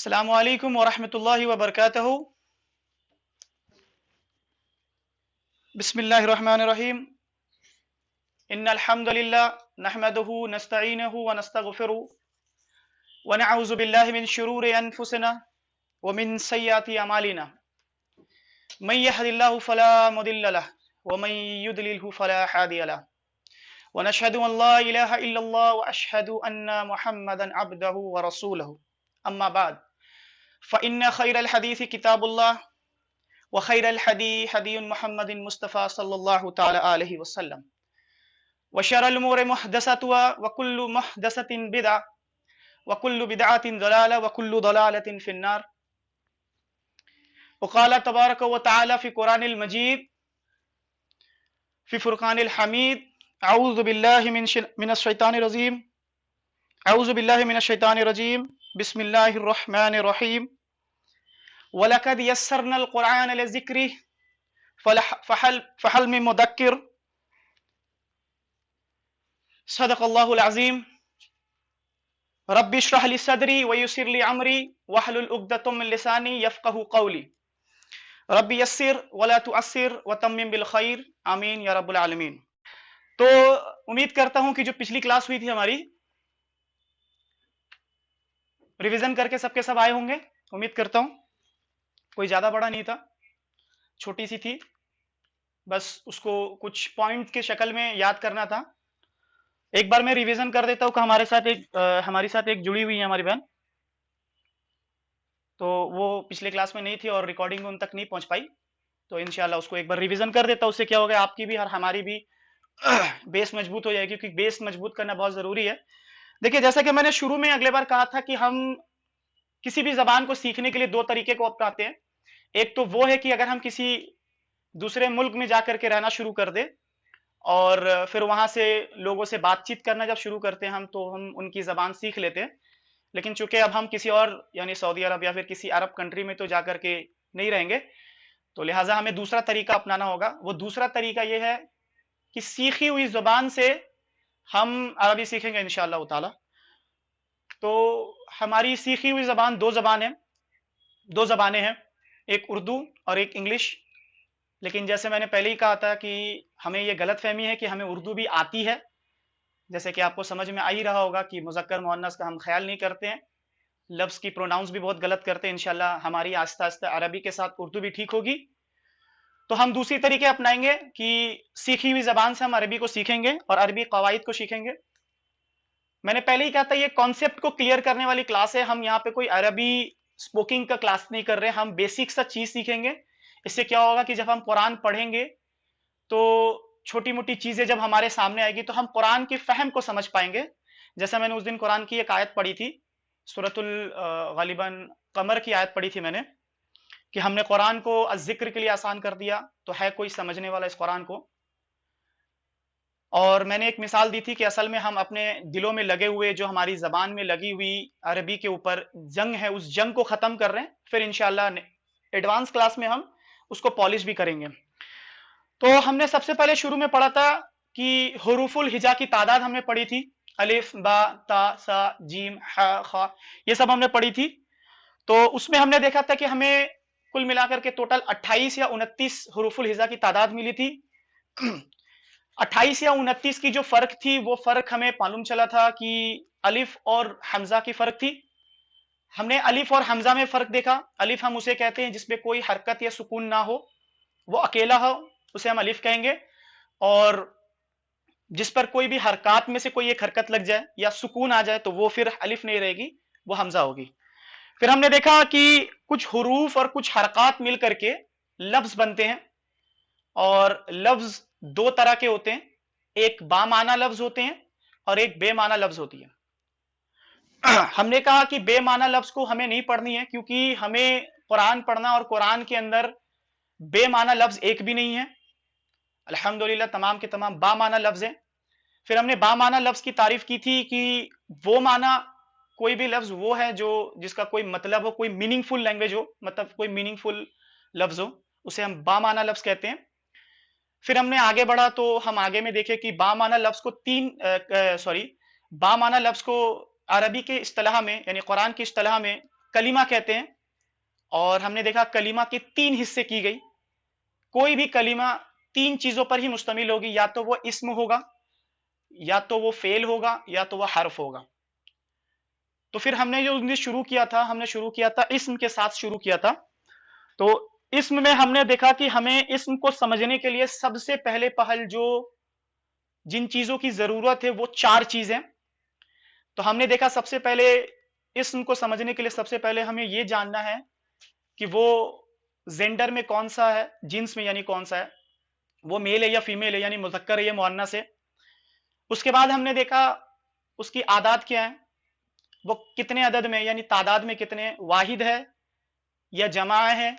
अस्सलामु अलैकुम वरहमतुल्लाहि वबरकातुहू। बिस्मिल्लाहिर्रहमानिर्रहीम। इन्नल हम्दुलिल्लाह नहमदुहु नस्तईनुहु व नस्तगफिरुहु व नऊज़ु बिल्लाहि मिन शुरूरि अनफुसिना व मिन सय्यिआति अमालिना। मन यहदिल्लाहु फला मुदिल्ल लहु व मन युद्लिलहु फला हादिय लहु व नशहदु अन ला इलाहा इल्लल्लाह व अशहदु अन्ना मुहम्मदन अब्दुहु व रसूलुहु। अम्मा बाद फ़इन्न खैरल हदीस किताबुल्लाह व खैरल हदी हदी मुहम्मदिन मुस्तफ़ा सल्लल्लाहु तआला अलैहि वसल्लम व शर्रल उमूरि मुहदसतुहा व कुल्लु मुहदसतिन बिदअह व कुल्लु बिदअतिन दलाला व कुल्लु दलालतिन फिन्नार। वक़ाल तबारक व तआला फ़ी कुरानिल मजीद फ़ी फ़ुरक़ानिल हमीद अऊज़ु बिल्लाहि मिनश शैतानिर रजीम अऊज़ु बिल्लाहि मिनश शैतानिर रजीम बिस्मिल्लाहिर रहमानिर रहीम वलक़द यस्सरनल क़ुरआन लिज़िक्रि फ़हल मिन मुदक्किर। सदक़ल्लाहुल अज़ीम। रब्बि इश्रह ली सदरी व यस्सिर ली अमरी वहलुल उक़दतम मिन लिसानी यफ़क़हू क़ौली। रब्बि यस्सिर वला तुअस्सिर व तम्मिम बिल खैर आमीन या रब्बुल आलमीन। तो उम्मीद करता हूं कि जो पिछली क्लास हुई थी हमारी, रिवीजन करके सबके सब आए होंगे। उम्मीद करता हूं कोई ज्यादा बड़ा नहीं था, छोटी सी थी, बस उसको कुछ पॉइंट के शक्ल में याद करना था। एक बार मैं रिवीजन कर देता हूं कि हमारे साथ एक जुड़ी हुई है हमारी बहन, तो वो पिछले क्लास में नहीं थी और रिकॉर्डिंग उन तक नहीं पहुंच पाई, तो इंशाल्लाह उसको एक बार रिवीजन कर देता हूं। उससे क्या होगा, आपकी भी और हमारी भी बेस मजबूत हो जाएगी, क्योंकि बेस मजबूत करना बहुत जरूरी है। देखिए, जैसा कि मैंने शुरू में अगले बार कहा था कि हम किसी भी जबान को सीखने के लिए दो तरीके को अपनाते हैं। एक तो वो है कि अगर हम किसी दूसरे मुल्क में जाकर के रहना शुरू कर दे और फिर वहां से लोगों से बातचीत करना जब शुरू करते हैं हम, तो हम उनकी जबान सीख लेते हैं। लेकिन चूंकि अब हम किसी और यानी सऊदी अरब या फिर किसी अरब कंट्री में तो जाकर के नहीं रहेंगे, तो लिहाजा हमें दूसरा तरीका अपनाना होगा। वो दूसरा तरीका यह है कि सीखी हुई जुबान से हम अरबी सीखेंगे इंशाअल्लाह ताला। तो हमारी सीखी हुई जबान दो जबानें हैं, एक उर्दू और एक इंग्लिश। लेकिन जैसे मैंने पहले ही कहा था कि हमें यह गलतफहमी है कि हमें उर्दू भी आती है। जैसे कि आपको समझ में आ ही रहा होगा कि मुज़क्कर मुअन्नस का हम ख्याल नहीं करते हैं, लफ्ज़ की प्रोनाउंस भी बहुत गलत करते हैं। इंशाल्लाह हमारी आस्ता आस्ता अरबी के साथ उर्दू भी ठीक होगी, तो हम दूसरी तरीके अपनाएंगे कि सीखी हुई जबान से हम अरबी को सीखेंगे और अरबी कवायद को सीखेंगे। मैंने पहले ही कहा था, ये कॉन्सेप्ट को क्लियर करने वाली क्लास है। हम यहाँ पे कोई अरबी स्पोकिंग का क्लास नहीं कर रहे, हम बेसिक सा चीज सीखेंगे। इससे क्या होगा कि जब हम कुरान पढ़ेंगे तो छोटी मोटी चीजें जब हमारे सामने आएगी तो हम कुरान की फहम को समझ पाएंगे। जैसा मैंने उस दिन कुरान की एक आयत पढ़ी थी, सूरतुल गालिबन कमर की आयत पढ़ी थी मैंने, कि हमने कुरान को जिक्र के लिए आसान कर दिया, तो है कोई समझने वाला इस कुरान को। और मैंने एक मिसाल दी थी कि असल में हम अपने दिलों में लगे हुए, जो हमारी जबान में लगी हुई अरबी के ऊपर जंग है, उस जंग को खत्म कर रहे हैं। फिर इंशाल्लाह एडवांस क्लास में हम उसको पॉलिश भी करेंगे। तो हमने सबसे पहले शुरू में पढ़ा था कि हुरूफुल हिजा की तादाद हमने पढ़ी थी, अलिफ बा ता सा जीम हा खा, ये सब हमने पढ़ी थी। तो उसमें हमने देखा था कि हमें कुल मिलाकर के टोटल 28 या 29 हुरूफुल हिजा की तादाद मिली थी। 28 या 29 की जो फर्क थी, वो फर्क हमें मालूम चला था कि अलिफ और हमजा की फर्क थी। हमने अलिफ और हमजा में फर्क देखा। अलिफ हम उसे कहते हैं जिसमें कोई हरकत या सुकून ना हो, वो अकेला हो, उसे हम अलिफ कहेंगे। और जिस पर कोई भी हरकत में से कोई एक हरकत लग जाए या सुकून आ जाए, तो वो फिर अलिफ नहीं रहेगी, वो हमजा होगी। फिर हमने देखा कि कुछ हुरूफ और कुछ हरकत मिल करके लफ्ज बनते हैं, और लफ्ज दो तरह के होते हैं, एक बामाना लफ्ज होते हैं और एक बेमाना लफ्ज होती है। हमने कहा कि बेमाना लफ्ज को हमें नहीं पढ़नी है, क्योंकि हमें कुरान पढ़ना और कुरान के अंदर बेमाना लफ्ज एक भी नहीं है। अल्हम्दुलिल्लाह तमाम के तमाम बामाना लफ्ज हैं। फिर हमने बामाना लफ्ज की तारीफ की थी कि वो माना, कोई भी लफ्ज वो है जो जिसका कोई मतलब हो, कोई मीनिंगफुल लैंग्वेज हो, मतलब कोई मीनिंगफुल लफ्ज हो, उसे हम बामाना लफ्ज कहते हैं। फिर हमने आगे बढ़ा तो हम आगे में देखे कि बामाना लफ्ज को बामाना लफ्ज को अरबी के इस्तिलाह में, यानी कुरान की इस्तिलाह में कलीमा कहते हैं, और हमने देखा कलीमा के 3 हिस्से की गई। कोई भी कलीमा 3 चीजों पर ही मुश्तमिल होगी, या तो वो इस्म होगा, या तो वो फेल होगा, या तो वो हर्फ होगा। तो फिर हमने जो शुरू किया था, हमने शुरू किया था इस्म के साथ शुरू किया था। तो इस्म में हमने देखा कि हमें इस्म को समझने के लिए सबसे पहले पहल जो जिन चीजों की जरूरत है वो 4 चीजें। तो हमने देखा सबसे पहले इस्म को समझने के लिए सबसे पहले हमें ये जानना है कि वो जेंडर में कौन सा है, जिन्स में यानी कौन सा है, वो मेल है या फीमेल है, यानी मुज़क्कर है या मुअन्नस है। उसके बाद हमने देखा उसकी आदात क्या है, वो कितने अदद में यानी तादाद में कितने, वाहिद है या जमा है।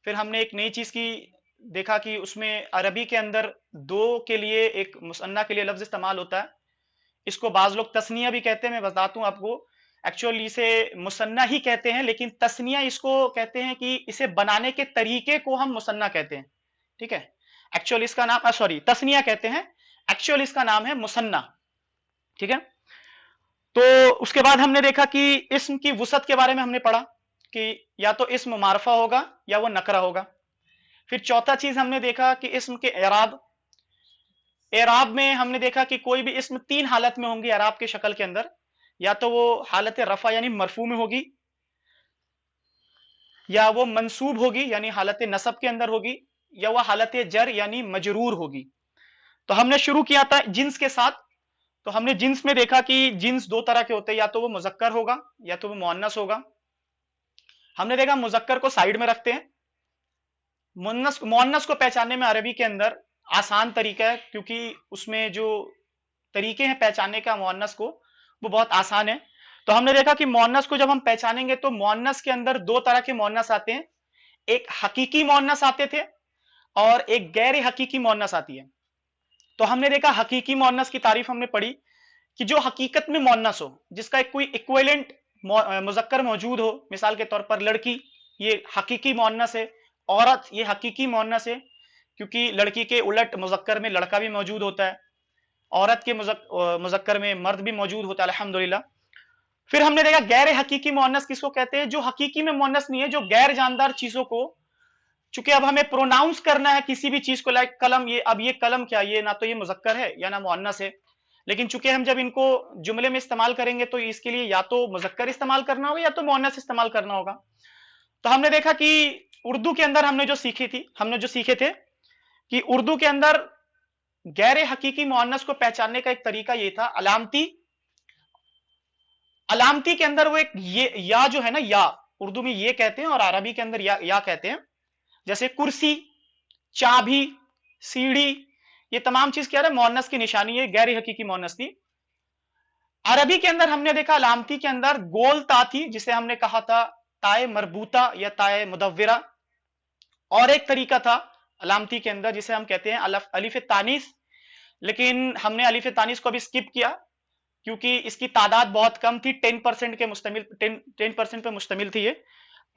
फिर हमने एक नई चीज की देखा कि उसमें अरबी के अंदर 2 के लिए एक मुसन्ना के लिए लफ्ज इस्तेमाल होता है, इसको बाज लोग तस्निया भी कहते हैं। मैं बताता हूं आपको, एक्चुअली इसे मुसन्ना ही कहते हैं, लेकिन तस्निया इसको कहते हैं कि इसे बनाने के तरीके को हम मुसन्ना कहते हैं। ठीक है, एक्चुअली इसका नाम सॉरी तस्निया कहते हैं, एक्चुअली इसका नाम है मुसन्ना। ठीक है, तो उसके बाद हमने देखा कि इस्म की वुसअत के बारे में हमने पढ़ा कि या तो इस्म मारफा होगा या वो नकरा होगा। फिर चौथा चीज हमने देखा कि इस्म के एराब, एराब में हमने देखा कि कोई भी इस्म 3 हालत में होंगी एराब के शक्ल के अंदर, या तो वो हालत रफा यानी मरफू में होगी, या वो मंसूब होगी यानी हालत नसब के अंदर होगी, या वह हालत जर यानी मजरूर होगी। तो हमने शुरू किया था जिन्स के साथ। तो हमने जिन्स में देखा कि जिन्स 2 तरह के होते हैं, या तो वो मुज़क्कर होगा या तो वो मुअन्नस होगा। हमने देखा मुज़क्कर को साइड में रखते हैं, मुअन्नस को पहचानने में अरबी के अंदर आसान तरीका है, क्योंकि उसमें जो तरीके हैं पहचानने का मुअन्नस को वो बहुत आसान है। तो हमने देखा कि मुअन्नस को जब हम पहचानेंगे तो मुअन्नस के अंदर 2 तरह के मुअन्नस आते हैं, एक हकीकी मुअन्नस आते थे और एक गैर हकीकी मुअन्नस आती है। तो हमने देखा हकीकी मुअन्नस की तारीफ हमने पढ़ी कि जो हकीकत में मुअन्नस हो, जिसका एक कोई इक्विवेलेंट मुज़क्कर मौजूद हो, मिसाल के तौर पर लड़की, ये हकीकी मुअन्नस है, औरत ये हकीकी मुअन्नस है, क्योंकि लड़की के उलट मुज़क्कर में लड़का भी मौजूद होता है, औरत के मुज़क्कर में मर्द भी मौजूद होता है, अल्हम्दुलिल्लाह। फिर हमने देखा गैर हकीकी मुअन्नस किसको कहते हैं, जो हकीकी में मुअन्नस नहीं है, जो गैर जानदार चीजों को, चूंकि अब हमें प्रोनाउंस करना है किसी भी चीज को, लाइक कलम, ये अब ये कलम क्या, ये ना तो ये मुज़क्कर है या ना मुअन्नस है, लेकिन चूंकि हम जब इनको जुमले में इस्तेमाल करेंगे तो इसके लिए या तो मुज़क्कर इस्तेमाल करना होगा या तो मुअन्नस इस्तेमाल करना होगा। तो हमने देखा कि उर्दू के अंदर हमने जो सीखे थे कि उर्दू के अंदर गैर हकीकी मुअन्नस को पहचानने का एक तरीका ये था, अलामती के अंदर वो एक ये या जो है ना, या उर्दू में ये कहते हैं और अरबी के अंदर या कहते हैं। जैसे कुर्सी, चाबी, सीढ़ी, ये तमाम चीज क्या है, मुअन्नस की निशानी है, गैर हकीकी मुअन्नस थी। अरबी के अंदर हमने देखा अलामती के अंदर गोल ता थी, जिसे हमने कहा था ताए मरबूता या ताए मुदव्विरा, और एक तरीका था अलामती के अंदर जिसे हम कहते हैं अलिफ तानीस, लेकिन हमने अलिफ तानीस को भी स्किप किया क्योंकि इसकी तादाद बहुत कम थी, 10% के मुश्तमिल 10% पे मुश्तमिल थी ये।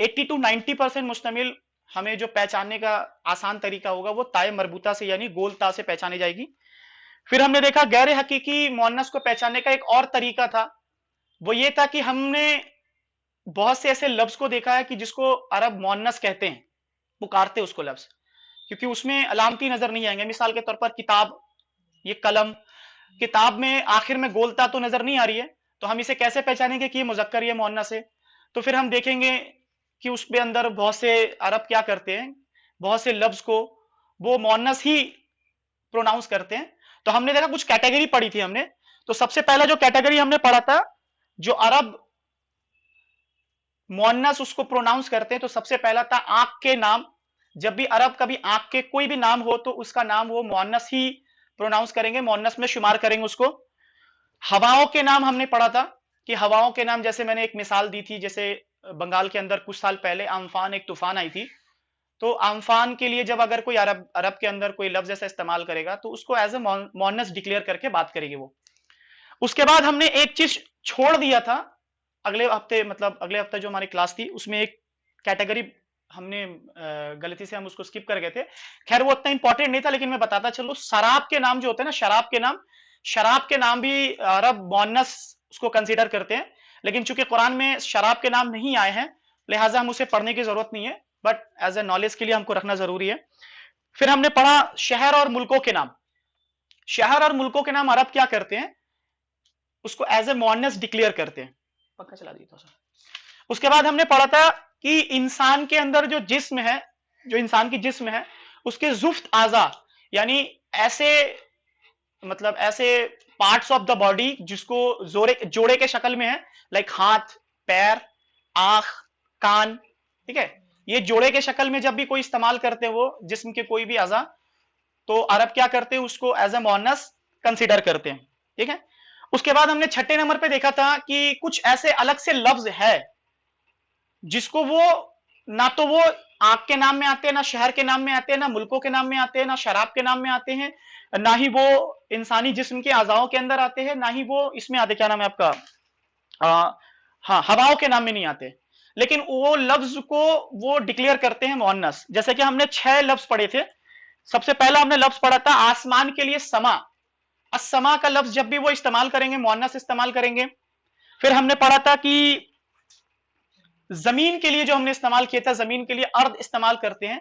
80 to 90% मुश्तमिल हमें जो पहचानने का आसान तरीका होगा वो ताए मरबूता से यानी गोल ता से पहचानी जाएगी। फिर हमने देखा गैर हकीकी मुअन्नस को पहचानने का एक और तरीका था, वो ये था कि हमने बहुत से ऐसे लफ्ज को देखा है कि जिसको अरब मुअन्नस कहते हैं, पुकारते उसको लफ्ज, क्योंकि उसमें अलामती नजर नहीं आएंगे। मिसाल के तौर पर किताब, ये कलम, किताब में आखिर में गोलता तो नजर नहीं आ रही है, तो हम इसे कैसे पहचानेंगे कि ये मुज़क्कर या मुअन्नस है। तो फिर हम देखेंगे कि उसके अंदर बहुत से अरब क्या करते हैं, बहुत से लफ्ज को वो मुअन्नस ही प्रोनाउंस करते हैं। तो हमने देखा कुछ कैटेगरी पढ़ी थी हमने। तो सबसे पहला जो कैटेगरी हमने पढ़ा था, जो अरब मुअन्नस उसको प्रोनाउंस करते हैं, तो सबसे पहला था आंख के नाम। जब भी अरब कभी आंख के कोई भी नाम हो तो उसका नाम वो मुअन्नस ही प्रोनाउंस करेंगे, मुअन्नस में शुमार करेंगे उसको। हवाओं के नाम हमने पढ़ा था कि हवाओं के नाम, जैसे मैंने एक मिसाल दी थी, जैसे बंगाल के अंदर कुछ साल पहले आमफान एक तूफान आई थी, तो आमफान के लिए जब अगर कोई अरब के अंदर कोई लफ्ज ऐसा इस्तेमाल करेगा तो उसको एज ए मुअन्नस डिक्लेयर करके बात करेगी वो। उसके बाद हमने एक चीज छोड़ दिया था अगले हफ्ते, मतलब अगले हफ्ते जो हमारी क्लास थी उसमें एक कैटेगरी हमने गलती से हम उसको स्किप कर गए थे। खैर वो उतना इंपॉर्टेंट नहीं था, लेकिन मैं बताता चलूं, शराब के नाम जो होते हैं ना, शराब के नाम भी अरब मुअन्नस उसको कंसीडर करते हैं, लेकिन चूंकि कुरान में शराब के नाम नहीं आए हैं लिहाजा हम उसे पढ़ने की जरूरत नहीं है, बट एज ए नॉलेज के लिए हमको रखना जरूरी है। फिर हमने पढ़ा शहर और मुल्कों के नाम। शहर और मुल्कों के नाम अरब क्या करते हैं, उसको एज ए मुअन्नस डिक्लेयर करते हैं। पक्का चला दिया था। उसके बाद हमने पढ़ा था कि इंसान के अंदर जो जिस्म है, जो इंसान की जिस्म है, उसके जुफ्त आजा, यानी ऐसे मतलब ऐसे पार्ट्स ऑफ द बॉडी जिसको जोड़े के शक्ल में है, लाइक हाथ, पैर, आंख, कान, ठीक है, ये जोड़े के शक्ल में जब भी कोई इस्तेमाल करते हैं वो जिस्म के कोई भी आजा, तो अरब क्या करते हैं, उसको एज ए मुअन्नस कंसीडर करते हैं। ठीक है। उसके बाद हमने छठे नंबर पे देखा था कि कुछ ऐसे अलग से लफ्ज है जिसको वो ना तो वो आंख के नाम में आते हैं, ना शहर के नाम में आते हैं, ना मुल्कों के नाम में आते हैं, ना शराब के नाम में आते हैं, ना ही वो इंसानी जिस्म के अज़ाओं के अंदर आते हैं, ना ही वो इसमें आते, क्या नाम है आपका, हाँ, हवाओं के नाम में नहीं आते, लेकिन वो लफ्ज को वो डिक्लेयर करते हैं मुअन्नस। जैसे कि हमने 6 लफ्ज पढ़े थे। सबसे पहला हमने लफ्ज पढ़ा था आसमान के लिए समा। असमा का लफ्ज जब भी वो इस्तेमाल करेंगे मुअन्नस इस्तेमाल करेंगे। फिर हमने पढ़ा था कि जमीन के लिए जो हमने इस्तेमाल किया था, जमीन के लिए अर्द इस्तेमाल करते हैं,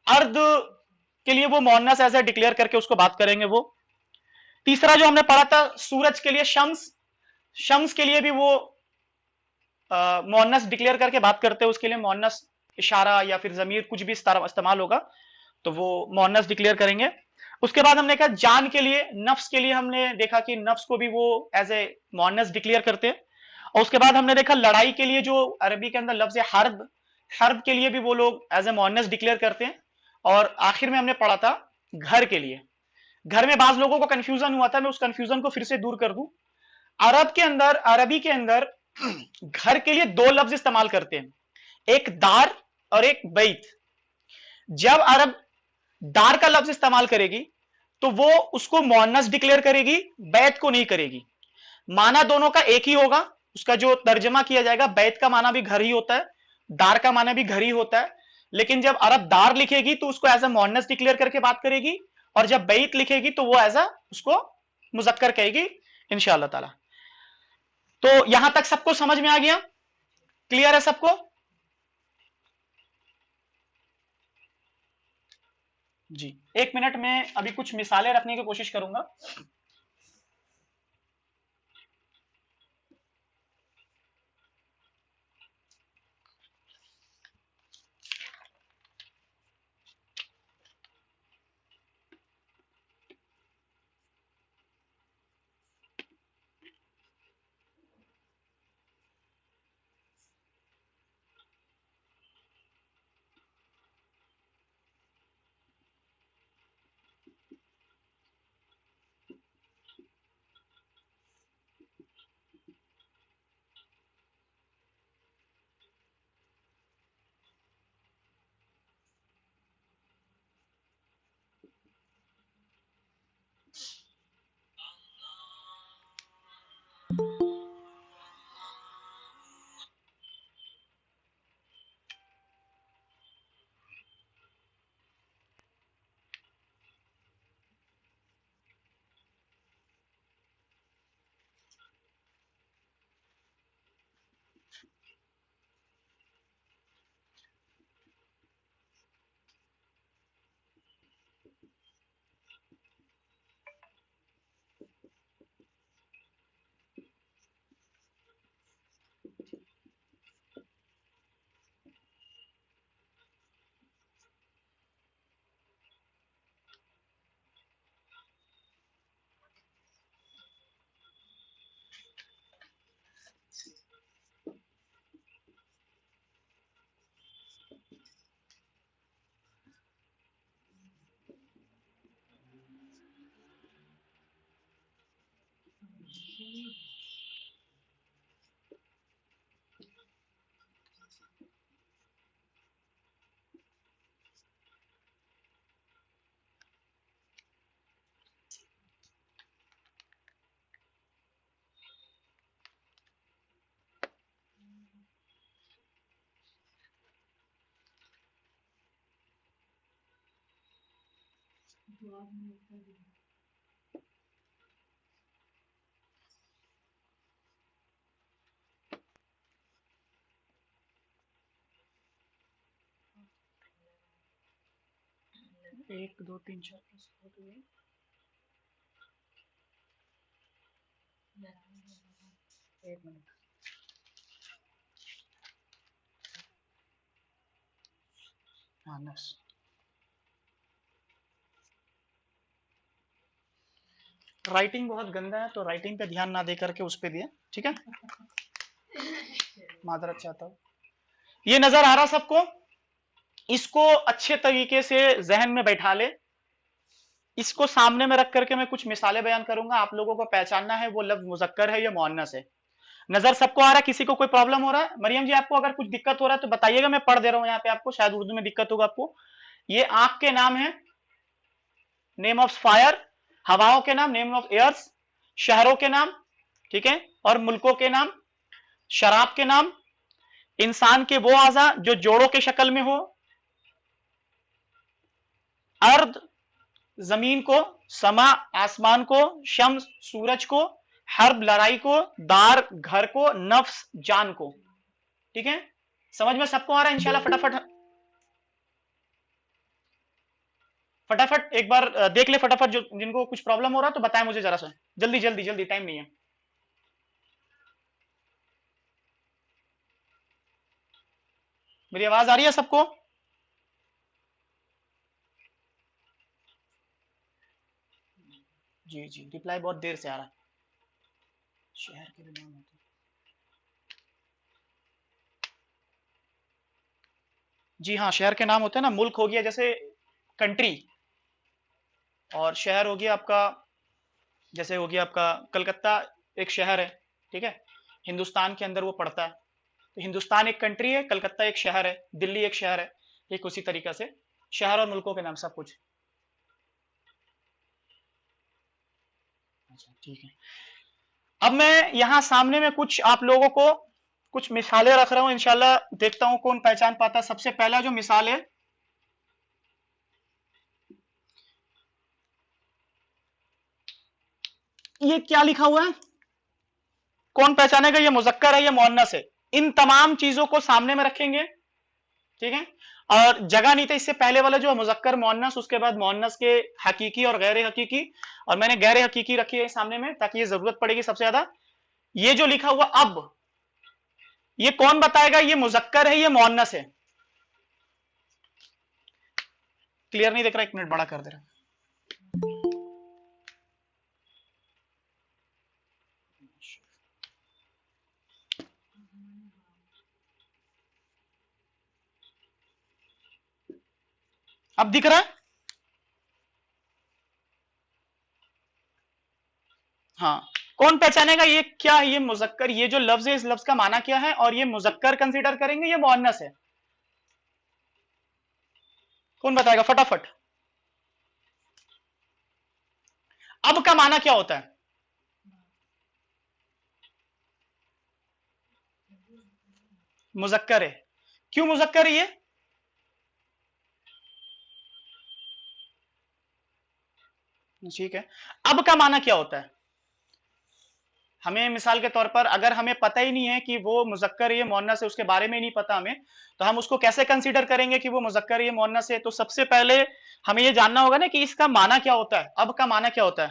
अर्द के लिए वो मुअन्नस ऐसे डिक्लेयर करके उसको बात करेंगे वो। तीसरा जो हमने पढ़ा था सूरज के लिए शम्स, शम्स के लिए भी वो मुअन्नस डिक्लेयर करके बात करते हैं, उसके लिए मुअन्नस इशारा या फिर जमीर कुछ भी इस्तेमाल होगा तो वो मुअन्नस डिक्लेयर करेंगे। उसके बाद हमने कहा जान के लिए, नफ्स के लिए हमने देखा कि नफ्स को भी वो एज ए मुअन्नस डिक्लेयर करते हैं। और उसके बाद हमने देखा लड़ाई के लिए जो अरबी के अंदर लफ्ज है हर्ब, हर्ब के लिए भी वो लोग एज ए मुअन्नस डिक्लेयर करते हैं। और आखिर में हमने पढ़ा था घर के लिए। घर में बाज लोगों को कंफ्यूजन हुआ था, मैं उस कंफ्यूजन को फिर से दूर कर दूं। अरब के अंदर, अरबी के अंदर घर के लिए 2 लफ्ज इस्तेमाल करते हैं, एक दार और एक बैत। जब अरब दार का लफ्ज इस्तेमाल करेगी तो वो उसको मुअन्नस डिक्लेयर करेगी, बैत को नहीं करेगी। माना दोनों का एक ही होगा, उसका जो तर्जमा किया जाएगा, बैत का माना भी घर ही होता है, दार का माना भी घर ही होता है, लेकिन जब अरब दार लिखेगी तो उसको एज ए मुअन्नस डिक्लेयर करके बात करेगी, और जब बैत लिखेगी तो वो एज ए उसको मुजक्कर कहेगी इंशाअल्लाह ताला। तो यहां तक सबको समझ में आ गया? क्लियर है सबको? जी, 1 मिनट में अभी कुछ मिसालें रखने की कोशिश करूंगा। 1 2 3 4 एक मिनट। हाँ नस राइटिंग बहुत गंदा है, तो राइटिंग पे ध्यान ना दे करके उस पे दिया, ठीक है। मादरत चाहता हूँ। ये नजर आ रहा सबको? इसको अच्छे तरीके से जहन में बैठा ले। इसको सामने में रख करके मैं कुछ मिसालें बयान करूंगा, आप लोगों को पहचानना है वो लफ्ज मुजक्कर है या मुअन्नस है। नजर सबको आ रहा है? किसी को कोई प्रॉब्लम हो रहा है? मरियम जी आपको अगर कुछ दिक्कत हो रहा है तो बताइएगा, मैं पढ़ दे रहा हूं यहाँ पे आपको, शायद उर्दू में दिक्कत होगा आपको। ये आंख के नाम है, नेम ऑफ फायर। हवाओं के नाम, नेम ऑफ एयर्स। शहरों के नाम, ठीक है, और मुल्कों के नाम। शराब के नाम। इंसान के वो आजा जो जोड़ों के शक्ल में हो। अर्द जमीन को, समा आसमान को, शम्स सूरज को, हर्ब लड़ाई को, दार घर को, नफ्स जान को। ठीक है, समझ में सबको आ रहा है इंशाल्लाह? फटाफट फटाफट एक बार देख ले फटाफट, जो जिनको कुछ प्रॉब्लम हो रहा है तो बताएं मुझे जरा सा, जल्दी जल्दी जल्दी, टाइम नहीं है। मेरी आवाज आ रही है सबको? जी जी, रिप्लाई बहुत देर से आ रहा है। शहर के भी नाम होते हैं। जी हाँ, शहर के नाम होते हैं ना। मुल्क हो गया जैसे कंट्री, और शहर हो गया आपका, जैसे हो गया आपका कलकत्ता, एक शहर है, ठीक है, हिंदुस्तान के अंदर वो पड़ता है। तो हिंदुस्तान एक कंट्री है, कलकत्ता एक शहर है, दिल्ली एक शहर है। एक उसी तरीका से शहर और मुल्कों के नाम सब कुछ। अच्छा ठीक है, अब मैं यहां सामने में कुछ आप लोगों को कुछ मिसालें रख रहा हूं, इंशाल्लाह देखता हूं कौन पहचान पाता है। सबसे पहला जो मिसाल है, ये क्या लिखा हुआ है, कौन पहचानेगा ये मुजक्कर है या मुअन्नस है? इन तमाम चीजों को सामने में रखेंगे, ठीक है। और जगह नहीं था इससे पहले वाला जो मुजक्कर मुअन्नस, उसके बाद मुअन्नस के हकीकी और गैर हकीकी, और मैंने गैर हकीकी रखी है सामने में ताकि ये जरूरत पड़ेगी सबसे ज्यादा। ये जो लिखा हुआ अब, ये कौन बताएगा ये मुजक्कर है ये मुअन्नस है? क्लियर नहीं दिख रहा, एक मिनट बड़ा कर दे रहा। अब दिख रहा है? हाँ, कौन पहचानेगा ये क्या है, ये मुजक्कर, ये जो लफ्ज है इस लफ्ज का माना क्या है, और ये मुजक्कर कंसीडर करेंगे ये मुअन्नस है? कौन बताएगा फटाफट? अब का माना क्या होता है? मुजक्कर है। क्यों मुजक्कर है ये? ठीक है, अब का माना क्या होता है? हमें मिसाल के तौर पर अगर हमें पता ही नहीं है कि वो मुजक्कर ये मुअन्नस है, उसके बारे में नहीं पता हमें, तो हम उसको कैसे कंसीडर करेंगे कि वो मुजक्कर ये मुअन्नस है? तो सबसे पहले हमें ये जानना होगा ना कि इसका माना क्या होता है, अब का माना क्या होता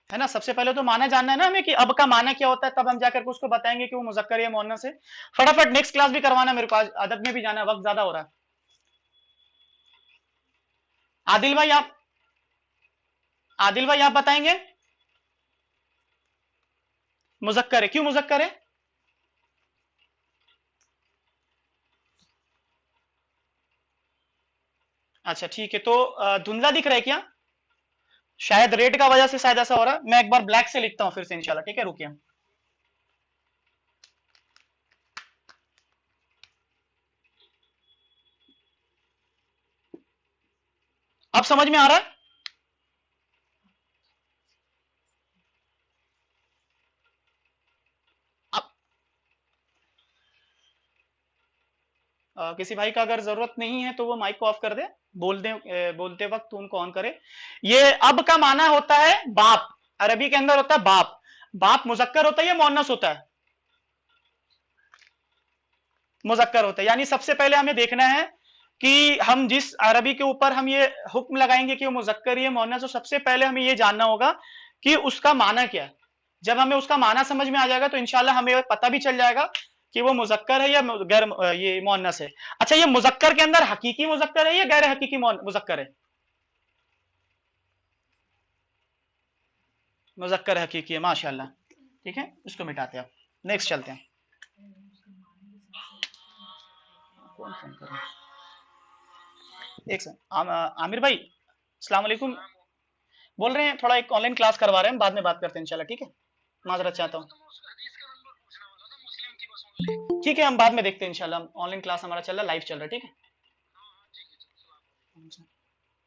है ना। सबसे पहले तो माना जानना है ना हमें कि अब का माना क्या होता है, तब हम जाकर के उसको बताएंगे कि वो मुजक्कर या मुअन्नस है। फटाफट नेक्स्ट क्लास भी करवाना मेरे को, आज अदब में भी जाना है, वक्त ज्यादा हो रहा है। आदिल भाई आप, आदिल भाई आप बताएंगे मुजक्कर है, क्यों मुजक्कर है? अच्छा ठीक है, तो धुंधला दिख रहा है क्या? शायद रेड का वजह से शायद ऐसा हो रहा है। मैं एक बार ब्लैक से लिखता हूं फिर से इंशाल्लाह, ठीक है, रुकिए। अब समझ में आ रहा है? अब किसी भाई का अगर जरूरत नहीं है तो वो माइक को ऑफ कर दे, बोलते वक्त उनको ऑन करे। ये अब का माना होता है बाप, अरबी के अंदर होता है बाप। बाप मुजक्कर होता है या मुअन्नस होता है? मुजक्कर होता है। यानी सबसे पहले हमें देखना है कि हम जिस अरबी के ऊपर हम ये हुक्म लगाएंगे कि वो मुजक्कर है मुअन्नस, तो सबसे पहले हमें ये जानना होगा कि उसका माना क्या है। जब हमें उसका माना समझ में आ जाएगा तो इंशाल्लाह हमें पता भी चल जाएगा कि वो मुजक्कर है या गैर ये मुअन्नस है। अच्छा, ये मुजक्कर के अंदर हकीकी मुजक्कर है या गैर हकीकी मुजक्कर है? मुजक्कर हकीकी है, माशाल्लाह। ठीक है, इसको मिटाते हैं। नेक्स्ट चलते हैं। कौन फोन कर रहा है? एक सेकंड। आमिर भाई, अस्सलाम वालेकुम। बोल रहे हैं थोड़ा एक ऑनलाइन क्लास करवा रहे हैं, बाद में बात करते हैं इंशाल्लाह। ठीक है, माजरत चाहता हूँ। ठीक है, हम बाद में देखते हैं इंशाल्लाह। ऑनलाइन क्लास हमारा चल रहा है, लाइव चल रहा है। ठीक है,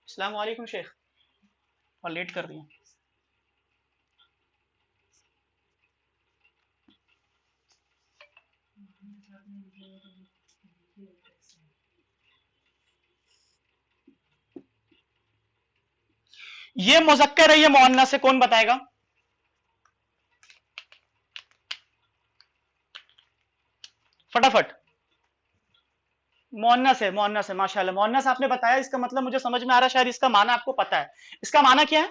अस्सलाम वालेकुम शेख, और लेट कर दिया। ये मुजक्कर है ये मुअन्नस है, कौन बताएगा? फटाफट। मुअन्नस है, मुअन्नस है, माशाल्लाह। मुअन्नस आपने बताया, इसका मतलब मुझे समझ में आ रहा है, शायद इसका माना आपको पता है। इसका माना क्या है?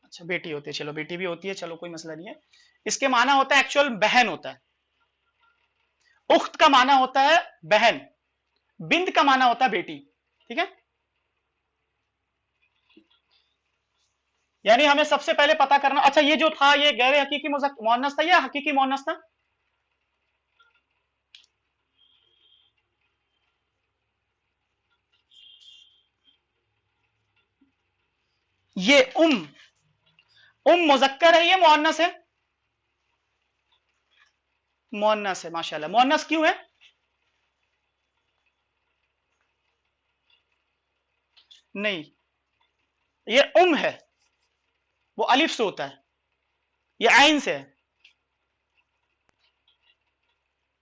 अच्छा, बेटी होती है, चलो बेटी भी होती है, चलो कोई मसला नहीं है। इसके माना होता है एक्चुअल बहन होता है। उख्त का माना होता है बहन, बिंद का माना होता है बेटी। ठीक है, यानी हमें सबसे पहले पता करना। अच्छा, ये जो था ये गैर हकीकी मुअन्नस था या हकीकी मुअन्नस था? ये मुजक्कर है ये मुअन्नस है? मुअन्नस है, माशाल्लाह। मुअन्नस क्यों है? नहीं, ये है, वो अलिफ से होता है, ये आइन से है,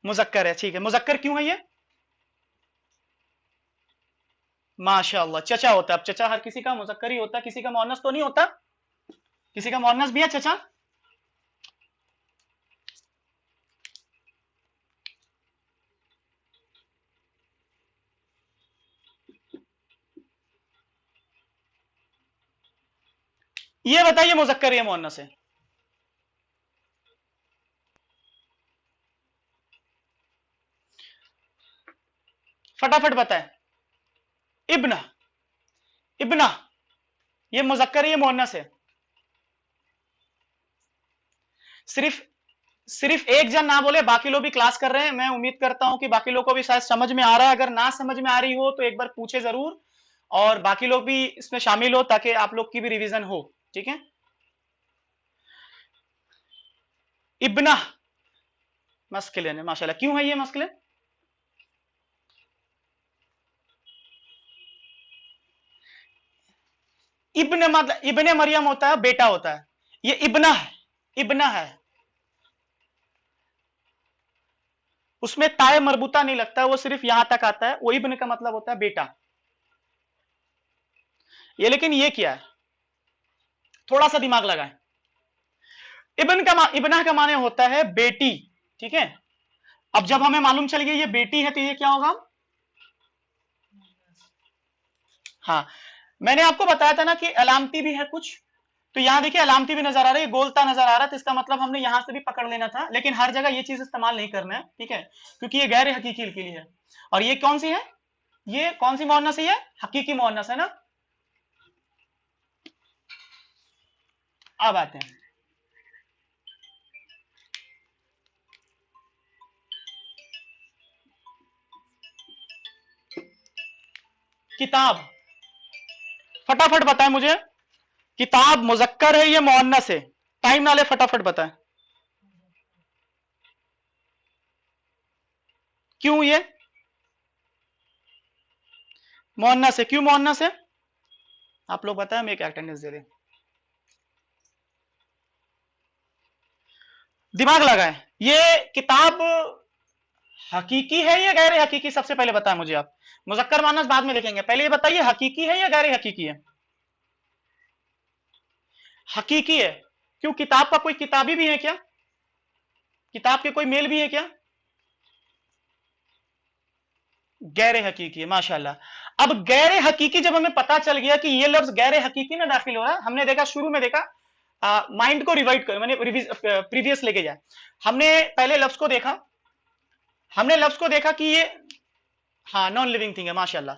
मुजक्कर है। ठीक है, मुजक्कर क्यों है ये? माशाल्लाह, चचा होता है। अब चचा हर किसी का मुजक्कर ही होता है, किसी का मुअन्नस तो नहीं होता। किसी का मुअन्नस भी है चचा? ये बताइए मुजक्कर या मुअन्नस है? फटाफट बताए। इब्ना, इब्ना, ये मुजक्कर है ये मुअन्नस है? सिर्फ सिर्फ एक जन ना बोले, बाकी लोग भी क्लास कर रहे हैं। मैं उम्मीद करता हूं कि बाकी लोग को भी शायद समझ में आ रहा है। अगर ना समझ में आ रही हो तो एक बार पूछे जरूर, और बाकी लोग भी इसमें शामिल हो ताकि आप लोग की भी रिवीजन हो। ठीक है, इब्ना मस्कुलिन है, माशाल्लाह। क्यों है ये मस्कुलिन? इब्न मतलब इब्ने मरियम होता है, बेटा होता है। ये इब्ना है, इब्ना है, उसमें ताए मरबूता नहीं लगता, वो सिर्फ यहां तक आता है। वो इब्न का मतलब होता है बेटा। ये लेकिन ये क्या है, थोड़ा सा दिमाग लगाएं। इब्ना का माने होता है बेटी। ठीक है, अब जब हमें मालूम चल गया ये बेटी है तो ये क्या होगा? हाँ, मैंने आपको बताया था ना कि अलामती भी है कुछ। तो यहां देखिए अलामती भी नजर आ रहा है, गोलता नजर आ रहा है, तो इसका मतलब हमने यहां से भी पकड़ लेना था। लेकिन हर जगह ये चीज इस्तेमाल नहीं करना है, ठीक है, क्योंकि ये गैर हकीकी के लिए है। और ये कौन सी है? ये कौन सी मुअन्नस है? ये हकीकी मुअन्नस है ना। अब आते हैं, किताब। फटाफट बताएं मुझे, किताब मुजक्कर है ये मुअन्नस है? टाइम ना ले, फटाफट बताएं। क्यों ये मुअन्नस है? क्यों मुअन्नस है? आप लोग बताएं, मैं एक अटेंडेंस दे दें। दिमाग लगाएं। ये किताब हकीकी है या गैर हकीकी? सबसे पहले बताएं मुझे आप। मुजक्कर मुअन्नस बाद में लिखेंगे, पहले ये बताइए हकीकी है या गैर हकीकी है? हकीकी है। क्यों, किताब का कोई किताबी भी है क्या? किताब के कोई मेल भी है क्या? गैर हकीकी है, माशाल्लाह। अब गैर हकीकी जब हमें पता चल गया कि ये लफ्ज गैर हकीकी में दाखिल हो रहा है, हमने देखा शुरू में देखा, माइंड को रिवाइड कर, मैंने प्रीवियस लेके जाए, हमने पहले लफ्ज को देखा, हमने लफ्ज को देखा कि ये हाँ नॉन लिविंग थिंग है, माशाल्लाह।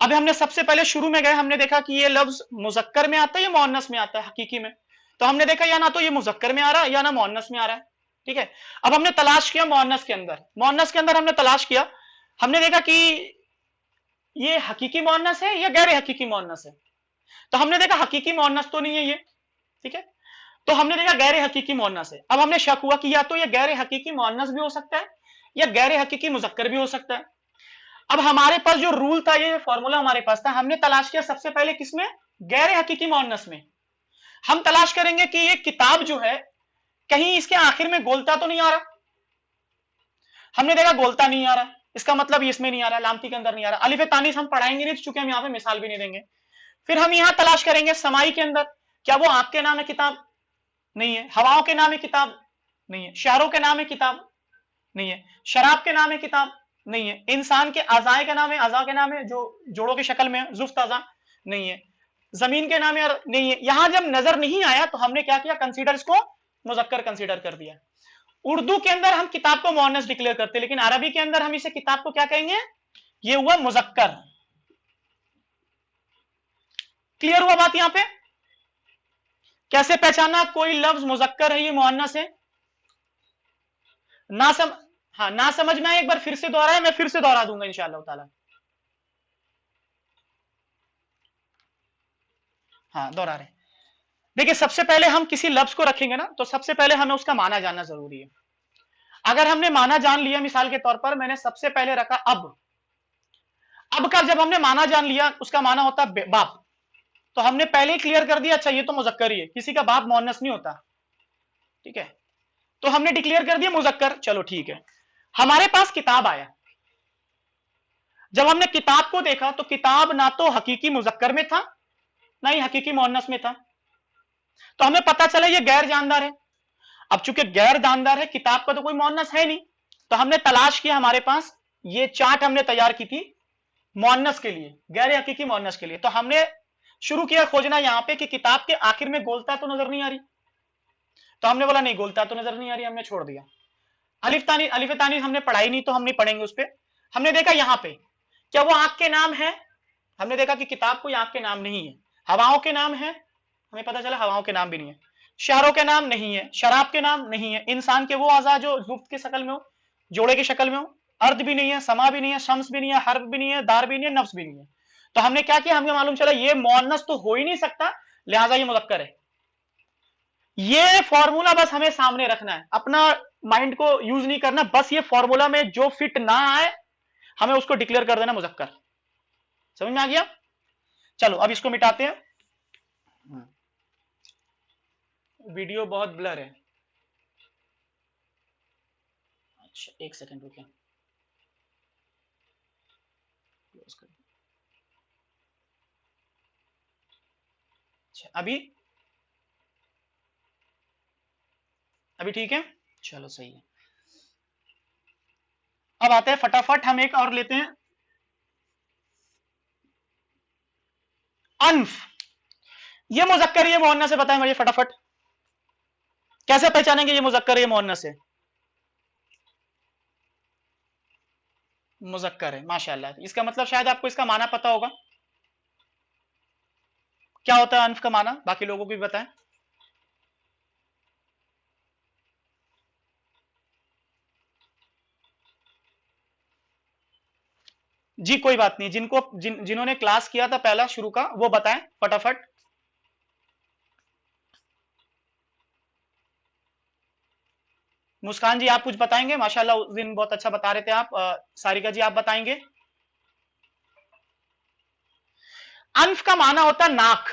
अब हमने सबसे पहले शुरू में गए, हमने देखा कि ये लफ्ज मुजक्कर में आता है या मुअन्नस में आता है हकीकी में, तो हमने देखा या ना तो ये मुजक्कर में आ रहा है या ना मुअन्नस में आ रहा है, ठीक है। अब हमने तलाश किया मुअन्नस के अंदर, मुअन्नस के अंदर हमने तलाश किया, हमने देखा कि ये हकीकी मुअन्नस है या गैर हकीकी मुअन्नस है, तो हमने देखा हकीकी मुअन्नस तो नहीं है ये, ठीक है, तो हमने देखा गैर हकीकी मुअन्नस है। अब हमने शक हुआ कि या तो ये गैर हकीकी मुअन्नस भी हो सकता है या गैर हकीकी मुजक्कर भी हो सकता है। अब हमारे पास जो रूल था, ये फॉर्मूला हमारे पास था, हमने तलाश किया सबसे पहले किसमें, गैर हकीकी मुअन्नस में। हम तलाश करेंगे कि ये किताब जो है कहीं इसके आखिर में गोलता तो नहीं आ रहा, हमने देखा गोलता नहीं आ रहा, इसका मतलब इसमें नहीं आ रहा, लामती के अंदर नहीं आ रहा, अलिफ तानीस हम पढ़ाएंगे नहीं चूंकि हम यहाँ पे मिसाल भी नहीं देंगे। फिर हम यहाँ तलाश करेंगे समाई के अंदर, क्या वो आग के नाम है किताब, नहीं है, हवाओं के नाम है किताब, नहीं है, शहरों के नाम है किताब, नहीं है, शराब के नाम है किताब, नहीं है, इंसान के अजाए का नाम है, अजा के नाम है जो जोड़ों की शक्ल में है, जुफ्त अजा, नहीं है, जमीन के नाम है, नहीं है। यहां जब नजर नहीं आया तो हमने क्या किया, कंसीडर इसको मुजक्कर कंसीडर कर दिया। उर्दू के अंदर हम किताब को मुअन्नस डिक्लेयर करते हैं, लेकिन अरबी के अंदर हम इसे किताब को क्या कहेंगे, ये हुआ मुजक्कर। क्लियर हुआ बात यहां पे? कैसे पहचाना कोई लफ्ज मुजक्कर है, ये मुअन्नस है? ना समझ में आए एक बार फिर से दोहराए, मैं फिर से दोहरा दूंगा इंशाअल्लाह ताला। हाँ दोहरा रहे। देखिए सबसे पहले हम किसी लफ्ज को रखेंगे ना, तो सबसे पहले हमें उसका माना जानना जरूरी है। अगर हमने माना जान लिया, मिसाल के तौर पर मैंने सबसे पहले रखा अब का जब हमने माना जान लिया, उसका माना होता है बाप, तो हमने पहले ही क्लियर कर दिया, अच्छा ये तो मुजक्कर ही है, किसी का बाप मुअन्नस नहीं होता, ठीक है, तो हमने डिक्लेयर कर दिया मुजक्कर, चलो ठीक है। हमारे पास किताब आया, जब हमने किताब को देखा तो किताब ना तो हकीकी मुजक्कर में था ना ही हकीकी मुअन्नस में था, तो हमें पता चला ये गैर जानदार है। अब चूंकि गैर जानदार है, किताब का तो कोई मुअन्नस है नहीं, तो हमने तलाश किया, हमारे पास ये चार्ट हमने तैयार की थी मुअन्नस के लिए, गैर हकीकी मुअन्नस के लिए, तो हमने शुरू किया खोजना यहां पे कि किताब के आखिर में गोलता तो नजर नहीं आ रही, तो हमने बोला नहीं गोलता तो नजर नहीं आ रही, हमने छोड़ दिया। अलिफ तानी हमने पढ़ाई नहीं तो हम नहीं पढ़ेंगे उस पर। हमने देखा यहां पे क्या वो आंख के नाम है, हमने देखा कि किताब कोई आंख के नाम नहीं है। हवाओं के नाम है, हमें पता चला हवाओं के नाम भी नहीं है। शहरों के नाम नहीं है, शराब के नाम नहीं है, इंसान के वो आजा जो जुफ्त की शक्ल में हो, जोड़े की शक्ल में हो, अर्द भी नहीं है, समा भी नहीं है, शम्स भी नहीं है, हर्फ भी नहीं है, दार भी नहीं है, नफ्स भी नहीं है। तो हमने क्या किया, हमें मालूम चला ये मुअन्नस तो हो ही नहीं सकता, लिहाजा ये मुज़क्कर है। ये फॉर्मूला बस हमें सामने रखना है, अपना माइंड को यूज नहीं करना, बस ये फॉर्मूला में जो फिट ना आए हमें उसको डिक्लेयर कर देना मुज़क्कर। समझ में आ गया? चलो अब इसको मिटाते हैं, वीडियो बहुत ब्लर है। अच्छा एक सेकंड रुकिए, क्लोज कर। अच्छा अभी ठीक है, चलो सही है। अब आते हैं फटाफट, हम एक और लेते हैं, अनफ। ये मुज़क्कर ये मुअन्नस है, बताएं मुझे फटाफट, कैसे पहचानेंगे ये मुज़क्कर ये मुअन्नस है? मुज़क्कर है, माशाल्लाह। इसका मतलब शायद आपको इसका माना पता होगा, क्या होता है अनफ का माना, बाकी लोगों को भी बताएं। जी कोई बात नहीं, जिन्होंने क्लास किया था पहला शुरू का वो बताएं फटाफट। मुस्कान जी आप कुछ बताएंगे, माशाल्लाह उस दिन बहुत अच्छा बता रहे थे आप। सारिका जी आप बताएंगे। अनफ का माना होता नाक,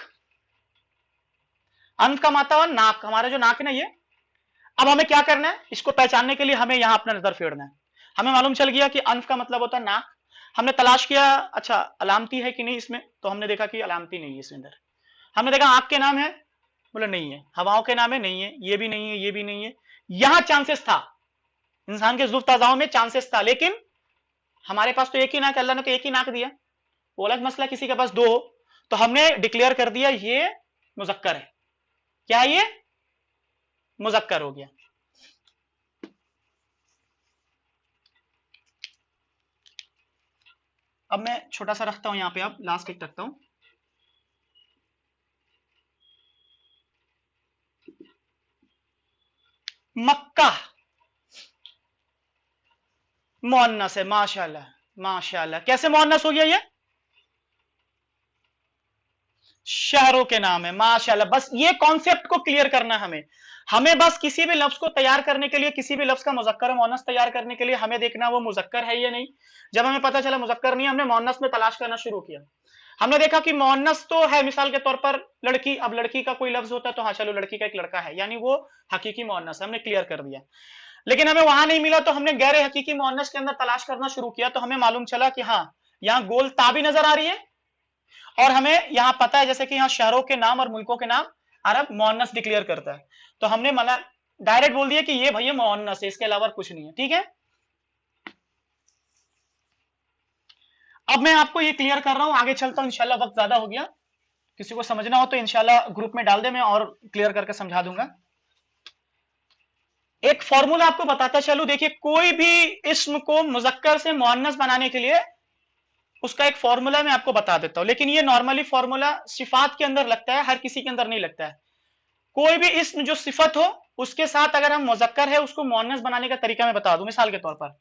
अनफ का माता हुआ नाक, हमारा जो नाक है ना ये। अब हमें क्या करना है, इसको पहचानने के लिए हमें यहां अपना नजर फेरना है। हमें मालूम चल गया कि अनफ का मतलब होता है नाक। हमने तलाश किया, अच्छा अलामती है कि नहीं इसमें, तो हमने देखा कि अलामती नहीं है इसके अंदर। हमने देखा आंख के नाम है, बोला नहीं है, हवाओं के नाम है, नहीं है, ये भी नहीं है, ये भी नहीं है। यहां चांसेस था, इंसान के जुल्फ ताजाओं में चांसेस था, लेकिन हमारे पास तो एक ही नाक, अल्लाह ने तो एक ही नाक दिया, वो अलग मसला किसी के पास दो हो, तो हमने डिक्लेयर कर दिया ये मुजक्कर है। क्या है ये? मुजक्कर हो गया। अब मैं छोटा सा रखता हूं यहां पे, अब लास्ट एक रखता हूं। मक्का मुअन्नस है, माशाल्लाह माशाल्लाह। कैसे मुअन्नस हो गया ये? शहरों के नाम है, माशाल्लाह। बस ये कॉन्सेप्ट को क्लियर करना है हमें। हमें बस किसी भी लफ्ज को तैयार करने के लिए, किसी भी लफ्ज का मुजक्कर मुअन्नस तैयार करने के लिए हमें देखना वो मुजक्कर है या नहीं। जब हमें पता चला मुजक्कर नहीं, हमने मुअन्नस में तलाश करना शुरू किया। हमने देखा कि मुअन्नस तो है, मिसाल के तौर पर लड़की, अब लड़की का कोई लफ्ज होता है तो हाँ चलो लड़की का एक लड़का है, यानी वो हकीकी मुअन्नस है, हमने क्लियर कर दिया। लेकिन हमें वहां नहीं मिला तो हमने गैर हकीकी मुअन्नस के अंदर तलाश करना शुरू किया, तो हमें मालूम चला कि हाँ यहाँ गोल ता भी नजर आ रही है, और हमें यहाँ पता है जैसे कि यहाँ शहरों के नाम और मुल्कों के नाम अरब मुअन्नस डिक्लेयर करता है, तो हमने मना डायरेक्ट बोल दिया कि ये भैया मुअन्नस है, इसके अलावा कुछ नहीं है। ठीक है, अब मैं आपको ये क्लियर कर रहा हूं, आगे चलता हूं इंशाल्लाह। वक्त ज्यादा हो गया, किसी को समझना हो तो इंशाल्लाह ग्रुप में डाल दे, मैं और क्लियर करके समझा दूंगा। एक फॉर्मूला आपको बताता चलूं, देखिए कोई भी इस्म को मुजक्कर से मुअन्नस बनाने के लिए उसका एक फॉर्मूला मैं आपको बता देता हूं, लेकिन ये नॉर्मली फॉर्मूला सिफात के अंदर लगता है, हर किसी के अंदर नहीं लगता है। कोई भी इस्म जो सिफत हो उसके साथ अगर हम मुजक्कर है उसको मुअन्नस बनाने का तरीका मैं बता दूं। मिसाल के तौर पर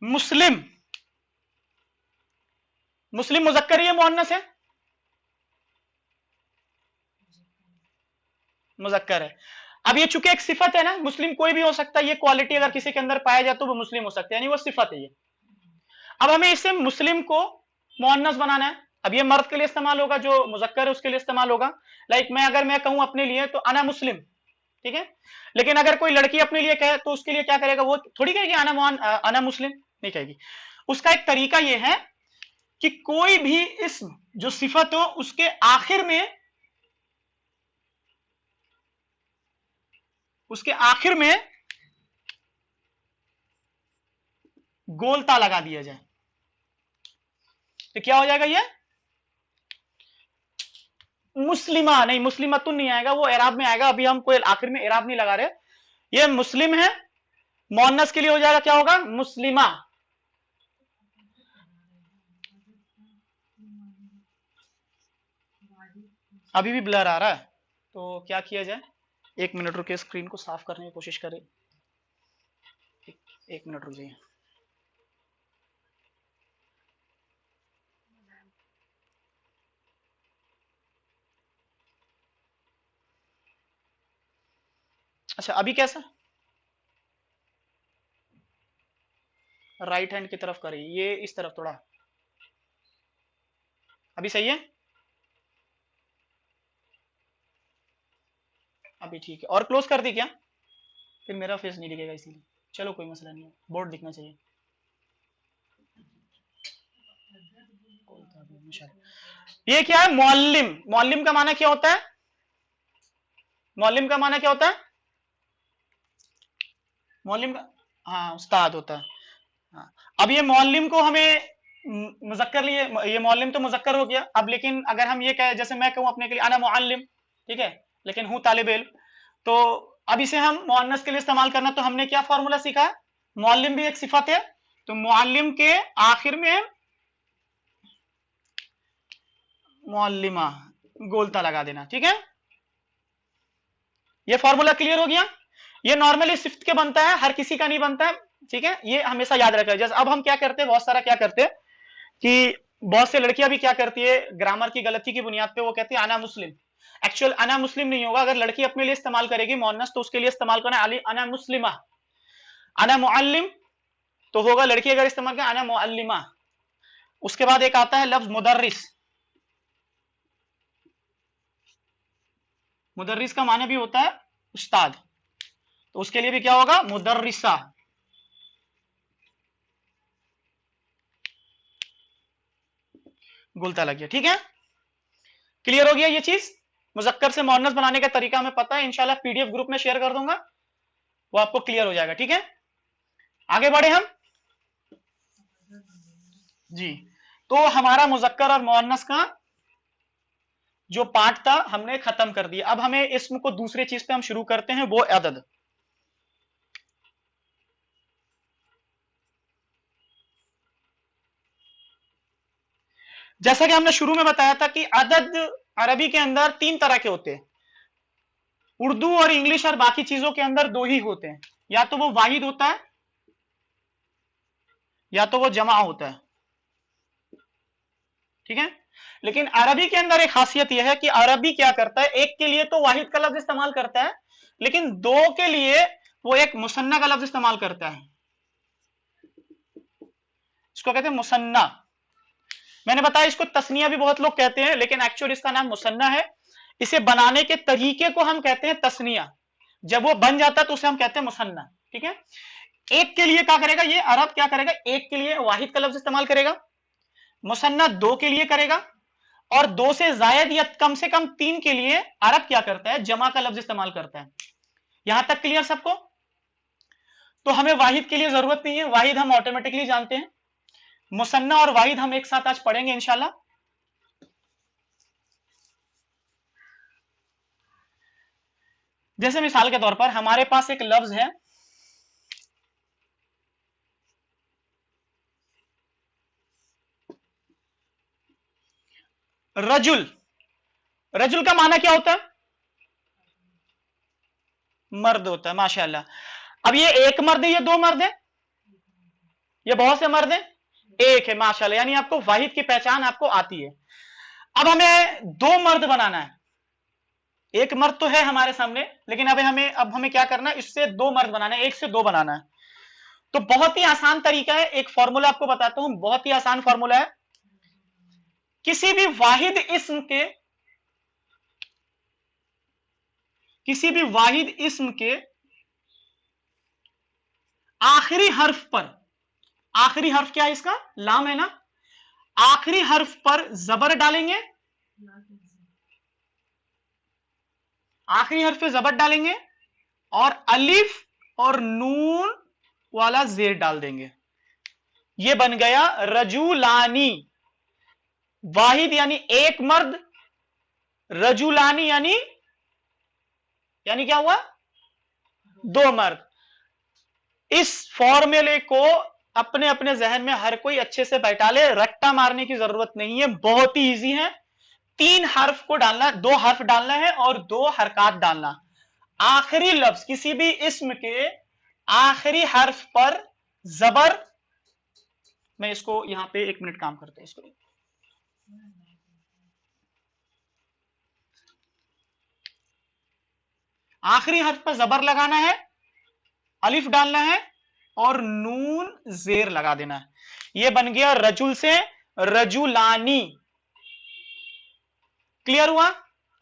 मुस्लिम, मुस्लिम मुजक्कर है या मुअन्नस है? मुजक्कर है। अब ये चूंकि एक सिफत है ना, मुस्लिम कोई भी हो सकता है, ये क्वालिटी अगर किसी के अंदर पाया जाए तो वो मुस्लिम हो सकता है, यानी वो सिफत है ये। अब हमें इसे मुस्लिम को मुअन्नस बनाना है। अब ये मर्द के लिए इस्तेमाल होगा, जो मुजक्कर है उसके लिए इस्तेमाल होगा। लाइक मैं अगर मैं कहूं अपने लिए तो अना मुस्लिम, ठीक है, लेकिन अगर कोई लड़की अपने लिए कहे तो उसके लिए क्या करेगा, वो थोड़ी कहेगी अना मुस्लिम, नहीं कहेगी। उसका एक तरीका यह है कि कोई भी इस्म जो सिफत हो उसके आखिर में, उसके आखिर में गोलता लगा दिया जाए, तो क्या हो जाएगा ये? मुस्लिमा नहीं, मुस्लिमतुन नहीं आएगा, वो एराब में आएगा। अभी हम कोई आखिर में एराब नहीं लगा रहे, ये मुस्लिम है, मुअन्नस के लिए हो जाएगा क्या होगा? मुस्लिमा। अभी भी ब्लर आ रहा है, तो क्या किया जाए? एक मिनट रुकिए, स्क्रीन को साफ करने की कोशिश करें। एक मिनट रुक जाइए। अच्छा अभी कैसा? राइट हैंड की तरफ करिए, ये इस तरफ थोड़ा, अभी सही है? अभी ठीक है। और क्लोज कर दी क्या? फिर मेरा फेस नहीं दिखेगा इसीलिए, चलो कोई मसला नहीं है, बोर्ड दिखना चाहिए। ये क्या है? मुअल्लिम। मुअल्लिम का माना क्या होता है? मुअल्लिम का माना क्या होता है? मुअल्लिम का, हाँ उस्ताद होता है। हाँ। अब ये मुअल्लिम को हमें मुजक्कर लिए, ये मुअल्लिम तो मुजक्कर हो गया। अब लेकिन अगर हम ये कहें, जैसे मैं कहूं अपने के लिए अना मुअल्लिम, ठीक है, लेकिन हूं तालिब इल्म, तो अब इसे हम मुअन्नस के लिए इस्तेमाल करना, तो हमने क्या फॉर्मूला सीखा? मुअल्लिम भी एक सिफत है, तो मुअल्लिम के आखिर में मुअल्लिमा गोलता लगा देना। ठीक है, ये फॉर्मूला क्लियर हो गया। ये नॉर्मली सिफ्त के बनता है, हर किसी का नहीं बनता है। ठीक है, ये हमेशा याद रखें। जैसे अब हम क्या करते हैं, बहुत सारा क्या करते हैं कि बहुत से लड़कियां भी क्या करती है, ग्रामर की गलती की बुनियाद पे वो कहती है अना मुस्लिम। एक्चुअल अना मुस्लिम नहीं होगा। अगर लड़की अपने लिए इस्तेमाल करेगी मुअन्नस, तो उसके लिए इस्तेमाल करना अली अना मुस्लिमा। अना मुअल्लिम तो होगा, लड़की अगर इस्तेमाल करें अना मुअल्लिमा। उसके बाद एक आता है लफ्ज मुदर्रिस। मुदर्रिस का माना भी होता है उस्ताद, तो उसके लिए भी क्या होगा? मुदर्रिसा। गुलता लग गया। ठीक है, क्लियर हो गया ये चीज? मुजक्कर से मुअन्नस बनाने का तरीका हमें पता है, इंशाल्लाह पीडीएफ ग्रुप में शेयर कर दूंगा, वो आपको क्लियर हो जाएगा। ठीक है, आगे बढ़े हम जी। तो हमारा मुजक्कर और मुअन्नस का जो पार्ट था हमने खत्म कर दिया। अब हमें इसम को दूसरे चीज पे हम शुरू करते हैं, वो अदद। जैसा कि हमने शुरू में बताया था कि अदद अरबी के अंदर 3 तरह के होते हैं, उर्दू और इंग्लिश और बाकी चीजों के अंदर 2 ही होते हैं, या तो वो वाहिद होता है या तो वो जमा होता है। ठीक है, लेकिन अरबी के अंदर एक खासियत यह है कि अरबी क्या करता है, एक के लिए तो वाहिद का लफ्ज इस्तेमाल करता है, लेकिन 2 के लिए वो एक मुसन्ना का लफ्ज इस्तेमाल करता है। इसको कहते हैं मुसन्ना। मैंने बताया इसको तस्निया भी बहुत लोग कहते हैं, लेकिन एक्चुअली इसका नाम मुसन्ना है। इसे बनाने के तरीके को हम कहते हैं तस्निया, जब वो बन जाता है तो उसे हम कहते हैं मुसन्ना। ठीक है, एक के लिए क्या करेगा, ये अरब क्या करेगा, एक के लिए वाहिद का लफ्ज इस्तेमाल करेगा, मुसन्ना 2 के लिए करेगा, और 2 से जायद या कम से कम 3 के लिए अरब क्या करता है, जमा का लफ्ज इस्तेमाल करता है। यहां तक क्लियर सबको? तो हमें वाहिद के लिए जरूरत नहीं है, वाहिद हम ऑटोमेटिकली जानते हैं। मुसन्ना और वाहिद हम एक साथ आज पढ़ेंगे इंशाल्लाह। जैसे मिसाल के तौर पर हमारे पास एक लफ्ज है रजुल। रजुल का माना क्या होता है, मर्द होता है, माशाअल्लाह। अब ये एक मर्द है, ये 2 मर्द है, ये बहुत से मर्द है, एक है, माशाअल्लाह। यानी आपको वाहिद की पहचान आपको आती है। अब हमें 2 मर्द बनाना है, एक मर्द तो है हमारे सामने, लेकिन अब हमें क्या करना है, इससे 2 मर्द बनाना है, 1 से 2 बनाना है। तो बहुत ही आसान तरीका है, एक फॉर्मूला आपको बताता हूं, बहुत ही आसान फॉर्मूला है। किसी भी वाहिद इस्म के आखिरी हर्फ पर, आखिरी हर्फ क्या है इसका, लाम है ना, आखिरी हर्फ पर जबर डालेंगे, आखिरी हर्फ पे जबर डालेंगे और अलिफ और नून वाला जेर डाल देंगे। ये बन गया रजुलानी। वाहिद यानी एक मर्द, रजुलानी यानी क्या हुआ, 2 मर्द। इस फॉर्मूले को अपने अपने जहन में हर कोई अच्छे से बैठा ले, रट्टा मारने की जरूरत नहीं है, बहुत ही इजी है। 3 हर्फ को डालना, 2 हर्फ डालना है और 2 हरकत डालना। आखिरी लफ्ज किसी भी इस्म के आखिरी हर्फ पर जबर, मैं इसको यहां पे 1 मिनट काम करते हैं, इसको आखिरी हर्फ पर जबर लगाना है, अलिफ डालना है और नून जेर लगा देना है। यह बन गया रजुल से रजुलानी। क्लियर हुआ?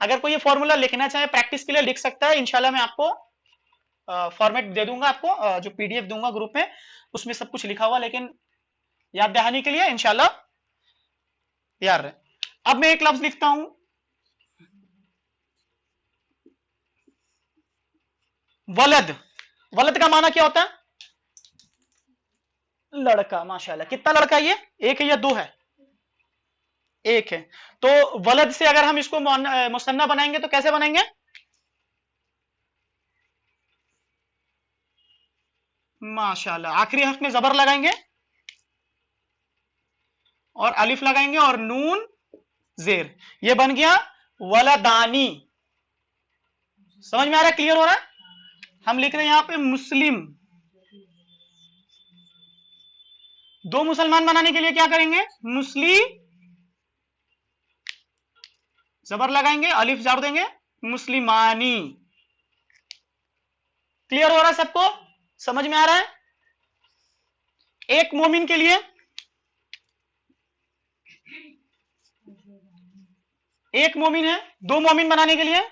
अगर कोई ये फॉर्मूला लिखना चाहे प्रैक्टिस के लिए लिख सकता है, इंशाल्लाह मैं आपको फॉर्मेट दे दूंगा, आपको जो पीडीएफ दूंगा ग्रुप में, उसमें सब कुछ लिखा हुआ, लेकिन याद दहानी के लिए इंशाल्लाह तैयार रहे। अब मैं एक लफ्ज लिखता हूं वलद। वलद का माना क्या होता है, लड़का। माशाल्लाह, कितना लड़का, ये 1 है या 2 है, 1 है। तो वलद से अगर हम इसको मुसन्ना बनाएंगे तो कैसे बनाएंगे, माशाल्लाह, आखिरी हर्फ में जबर लगाएंगे और अलिफ लगाएंगे और नून जेर, ये बन गया वलदानी। समझ में आ रहा है, क्लियर हो रहा है? हम लिख रहे हैं यहां पे मुस्लिम। 2 मुसलमान बनाने के लिए क्या करेंगे, मुस्लिम, जबर लगाएंगे, अलिफ जोड़ देंगे, मुस्लिमानी। क्लियर हो रहा है सबको, समझ में आ रहा है? एक मोमिन के लिए, एक मोमिन है, 2 मोमिन बनाने के लिए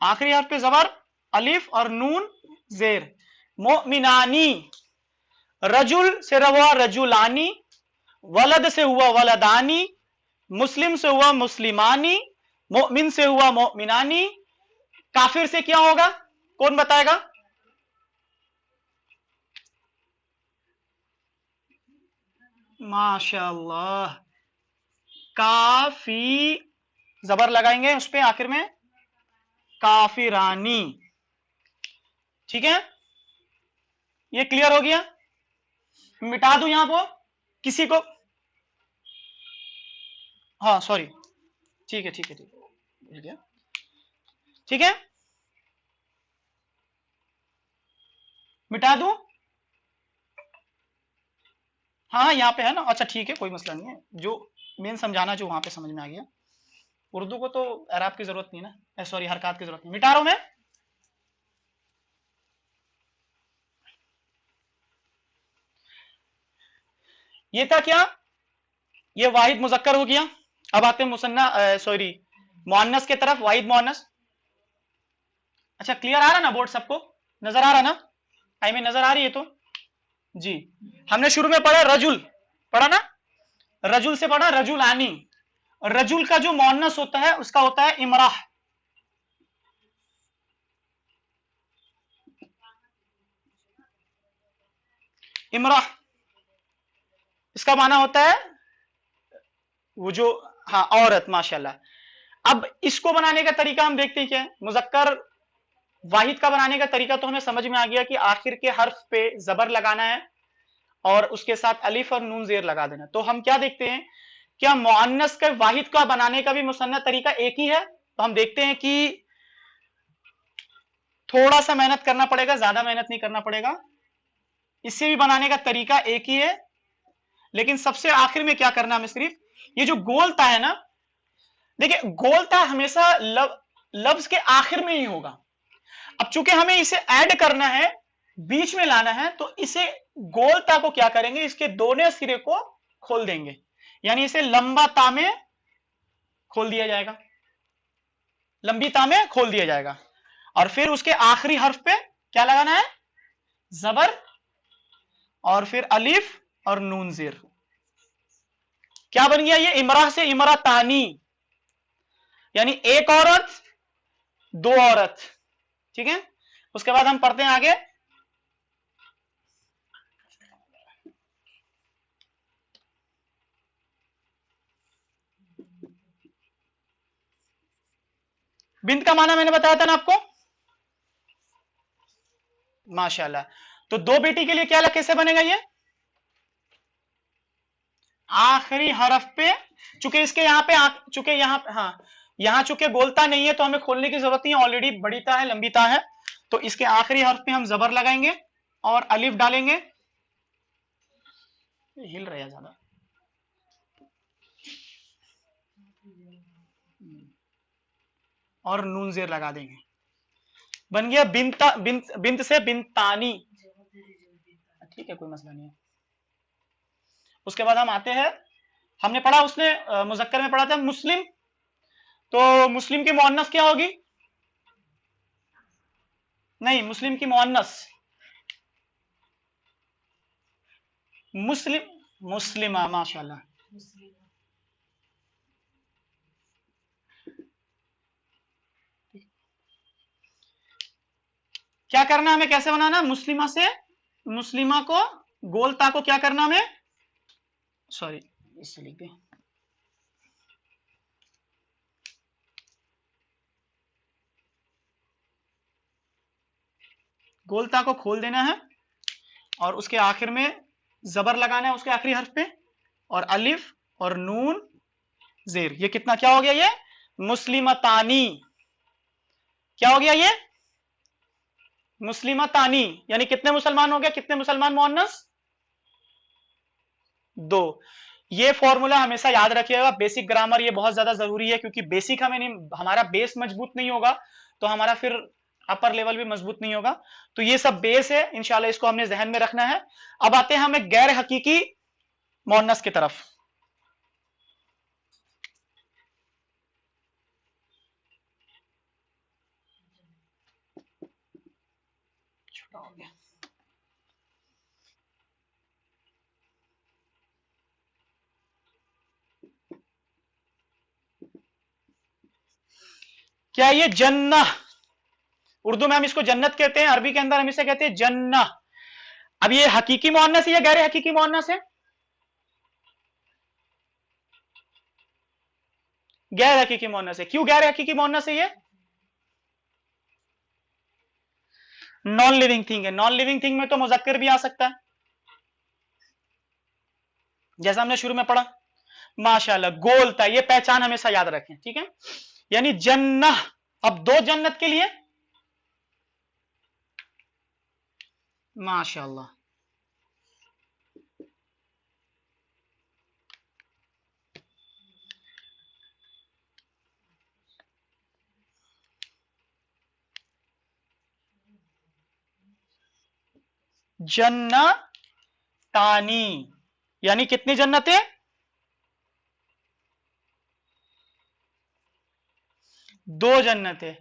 आखिरी हर्फ पे जबर, अलिफ और नून जेर, मोमिनानी। रजुल से हुआ रजुलानी, वलद से हुआ वलदानी, मुस्लिम से हुआ मुस्लिमानी, मोमिन से हुआ मोमिनानी, काफिर से क्या होगा, कौन बताएगा? माशाअल्लाह, काफी, जबर लगाएंगे उस पे आखिर में, काफिरानी। ठीक है, ये क्लियर हो गया? मिटा दूं यहां पर किसी को? हाँ सॉरी, ठीक है ठीक है ठीक है, मिल गया। ठीक है, मिटा दूं? हाँ यहाँ पे है ना, अच्छा ठीक है, कोई मसला नहीं है, जो मेन समझाना जो वहां पे समझ में आ गया। उर्दू को तो अरब की जरूरत नहीं ना, सॉरी हरकत की जरूरत नहीं, मिटा रहा हूं मैं। ये था क्या, ये वाहिद मुजक्कर हो गया। अब आते हैं मुसन्ना, सॉरी मुअन्नस के तरफ, वाहिद मुअन्नस। अच्छा क्लियर आ रहा ना, बोर्ड सबको नजर आ रहा ना, आई मीन नजर आ रही है तो जी। हमने शुरू में पढ़ा रजुल, पढ़ा ना, रजुल से पढ़ा रजुलानी। रजुल का जो मुअन्नस होता है उसका होता है इमराह। इमराह, इसका माना होता है वो जो, हाँ औरत, माशाल्लाह। अब इसको बनाने का तरीका हम देखते हैं क्या है, मुजक्कर वाहिद का बनाने का तरीका तो हमें समझ में आ गया कि आखिर के हर्फ पे जबर लगाना है और उसके साथ अलिफ और नून जेर लगा देना। तो हम क्या देखते हैं, क्या मुअन्नस के वाहिद का बनाने का भी मुसन्ना तरीका एक ही है? तो हम देखते हैं कि थोड़ा सा मेहनत करना पड़ेगा, ज्यादा मेहनत नहीं करना पड़ेगा, इससे भी बनाने का तरीका एक ही है। लेकिन सबसे आखिर में क्या करना, हमें सिर्फ ये जो गोलता है ना, देखिए गोलता हमेशा लफ्ज के आखिर में ही होगा। अब चूंकि हमें इसे ऐड करना है, बीच में लाना है, तो इसे गोलता को क्या करेंगे, इसके दोनों सिरे को खोल देंगे, यानी इसे लंबा ता में खोल दिया जाएगा, लंबी ता में खोल दिया जाएगा। और फिर उसके आखिरी हर्फ पे क्या लगाना है, जबर, और फिर अलिफ और नून जेर। क्या बन गया ये, इमरा से इमरा तानी, यानी एक औरत दो औरत। ठीक है, उसके बाद हम पढ़ते हैं आगे। बिंद का माना मैंने बताया था ना आपको, माशाल्लाह। तो दो बेटी के लिए क्या कैसे बनेगा ये, आखिरी हरफ पे, चूंकि इसके यहाँ पे चूंकि यहाँ, हाँ यहाँ चूंकि गोलता नहीं है तो हमें खोलने की जरूरत नहीं है, ऑलरेडी बड़ी ता है, लंबी ता है। तो इसके आखिरी हर्फ पे हम जबर लगाएंगे और अलिफ डालेंगे, हिल रहा है ज्यादा, और नून जेर लगा देंगे, बन गया बिनता, बिंत से बिनतानी। ठीक है, कोई मसला नहीं है। उसके बाद हम आते हैं, हमने पढ़ा उसने मुजक्कर में पढ़ा था मुस्लिम, तो मुस्लिम की मुअन्नस क्या होगी, नहीं मुस्लिम की मुअन्नस, मुस्लिम, मुस्लिमा, माशाल्लाह। क्या करना हमें, कैसे बनाना, मुस्लिमा से, मुस्लिमा को गोलता को क्या करना हमें, सॉरी इससे लिख दे, गोलता को खोल देना है और उसके आखिर में जबर लगाना है उसके आखिरी हर्फ पे, और अलिफ और नून जेर। ये कितना क्या हो गया, ये मुस्लिमतानी, क्या हो गया ये, मुस्लिमतानी, यानी कितने मुसलमान हो गया, कितने मुसलमान मुअन्नस, दो। ये फॉर्मूला हमेशा याद रखिएगा, बेसिक ग्रामर ये बहुत ज्यादा जरूरी है, क्योंकि बेसिक हमें नहीं, हमारा बेस मजबूत नहीं होगा तो हमारा फिर अपर लेवल भी मजबूत नहीं होगा। तो ये सब बेस है, इंशाल्लाह इसको हमने जहन में रखना है। अब आते हैं हमें गैर हकीकी मुअन्नस की तरफ। छोटा हो गया, क्या ये जन्नह, उर्दू में हम इसको जन्नत कहते हैं, अरबी के अंदर हम इसे कहते हैं जन्नह। अब ये हकीकी मुअन्नस है या गैर हकीकी मुअन्नस है? गैर हकीकी मुअन्नस है। क्यों गैर हकीकी मुअन्नस है ये? नॉन लिविंग थिंग है। नॉन लिविंग थिंग में तो मुज़क्कर भी आ सकता है, जैसा हमने शुरू में पढ़ा। माशाल्लाह, गोल था, ये पहचान हमेशा याद रखें, ठीक है। यानी जन्नह, अब दो जन्नत के लिए, माशाल्लाह, जन्नतानी, यानी कितनी जन्नतें? दो जन्नतें।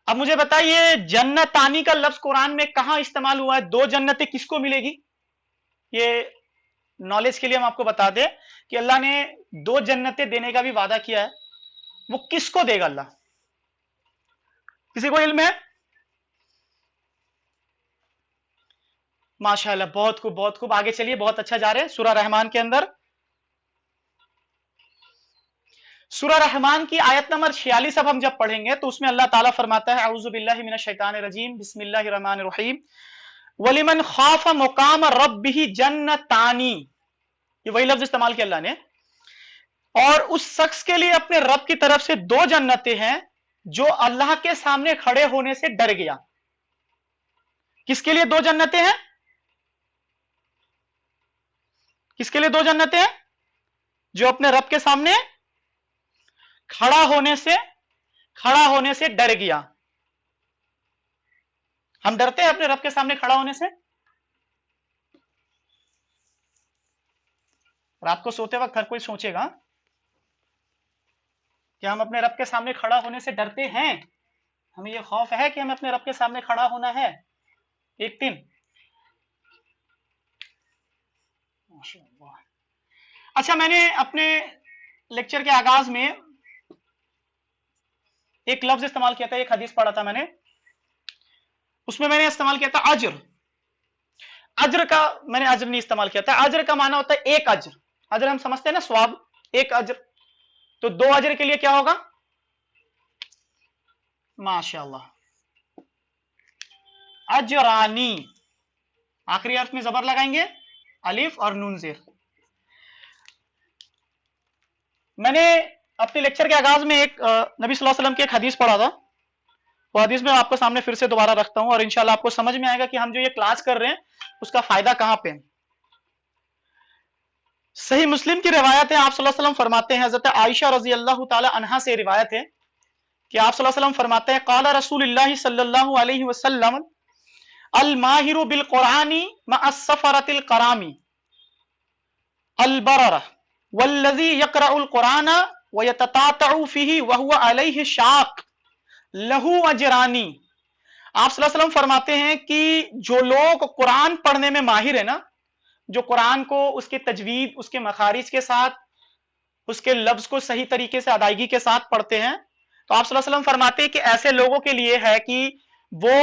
अब मुझे बताइए, जन्नतानी का लफ्ज कुरान में कहां इस्तेमाल हुआ है? दो जन्नतें किसको मिलेगी? ये नॉलेज के लिए हम आपको बता दें कि अल्लाह ने दो जन्नतें देने का भी वादा किया है। वो किसको देगा अल्लाह? किसी को इल्म है? माशाल्लाह, बहुत खूब, बहुत खूब। आगे चलिए, बहुत अच्छा जा रहे हैं। सूरह रहमान के अंदर, सूरह रहमान की आयत नंबर 46 अब हम जब पढ़ेंगे तो उसमें अल्लाह ताला फरमाता है, औज़ु बिल्लाहि मिनश शैतानिर रजीम, बिस्मिल्लाहिर रहमानिर रहीम, वलिमन खाफ मुकाम रब्बिही जन्नतानी। ये वही लफ्ज इस्तेमाल किया अल्लाह ने। और उस शख्स के लिए अपने रब की तरफ से दो जन्नतें हैं जो अल्लाह के सामने खड़े होने से डर गया। किसके लिए दो जन्नतें हैं? किसके लिए दो जन्नतें हैं? जो अपने रब के सामने खड़ा होने से डर गया। हम डरते हैं अपने रब के सामने खड़ा होने से? रात को सोते वक्त हर कोई सोचेगा कि हम अपने रब के सामने खड़ा होने से डरते हैं। हमें यह खौफ है कि हमें अपने रब के सामने खड़ा होना है एक दिन। अच्छा, मैंने अपने लेक्चर के आगाज में एक लफ्ज इस्तेमाल किया था, एक हदीस पढ़ा था मैंने, उसमें मैंने इस्तेमाल किया था अज्र। अज्र का मैंने अज्र नहीं इस्तेमाल किया था। अज्र का माना होता है एक अज्र। अज्र हम समझते हैं ना, स्वाब, एक अज्र। तो दो अज्र के लिए क्या होगा? माशाल्लाह, अजरानी। आखिरी अर्थ में जबर लगाएंगे, अलिफ और नून जेर। मैंने अपने लेक्चर के आगाज में एक नबी सल्लल्लाहु अलैहि वसल्लम की एक हदीस पढ़ा था। वो हदीस में आपको सामने फिर से दोबारा रखता हूं और इंशाल्लाह आपको समझ में आएगा कि हम जो ये क्लास कर रहे हैं उसका फायदा कहां पे है। सही मुस्लिम की रिवायत है, आप सल्लल्लाहु अलैहि वसल्लम फरमाते हैं, हजरत आयशा रजी अल्लाह ताला अन्हा से रिवायत है कि आप सल्लल्लाहु अलैहि वसल्लम फरमाते हैं, क़ाला रसूलुल्लाह सल्लल्लाहु अलैहि वसल्लम, अल माहिरु बिल कुरानी मअस सफरतिल करामी अल बररा वल्लज़ी यक़रउल कुराना व यततातउ फ़ीही व हुवा अलैहि शाक़ लहू अजरानी। आप सल्लल्लाहु अलैहि वसल्लम फरमाते हैं कि जो लोग कुरान पढ़ने में माहिर है ना, जो कुरान को उसके तजवीद, उसके मखारिज के साथ, उसके लफ्ज को सही तरीके से अदायगी के साथ पढ़ते हैं, तो आप सल्लल्लाहु अलैहि वसल्लम फरमाते हैं कि ऐसे लोगों के लिए है कि वो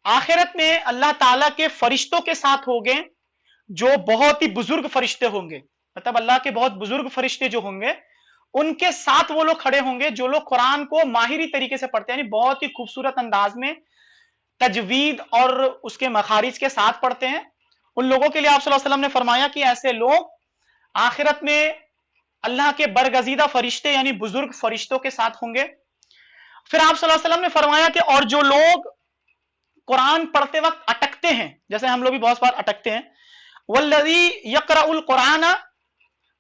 आखिरत में अल्लाह ताला के फरिश्तों के साथ होंगे जो बहुत ही बुजुर्ग फरिश्ते होंगे। मतलब अल्लाह के बहुत बुजुर्ग फरिश्ते जो होंगे उनके साथ वो लोग खड़े होंगे जो लोग कुरान को माहिरी तरीके से पढ़ते हैं, यानी बहुत ही खूबसूरत अंदाज में तजवीद और उसके मखारिज के साथ पढ़ते हैं। उन लोगों के लिए आप सल्लल्लाहु अलैहि वसल्लम ने फरमाया कि ऐसे लोग आखिरत में अल्लाह के बरगजीदा फरिश्ते यानी बुजुर्ग फरिश्तों के साथ होंगे। फिर आप सल्लल्लाहु अलैहि वसल्लम ने फरमाया कि और जो लोग कुरान पढ़ते वक्त अटकते हैं, जैसे हम लोग भी बहुत बार अटकते हैं, वल्लज़ी यक़रउल कुरान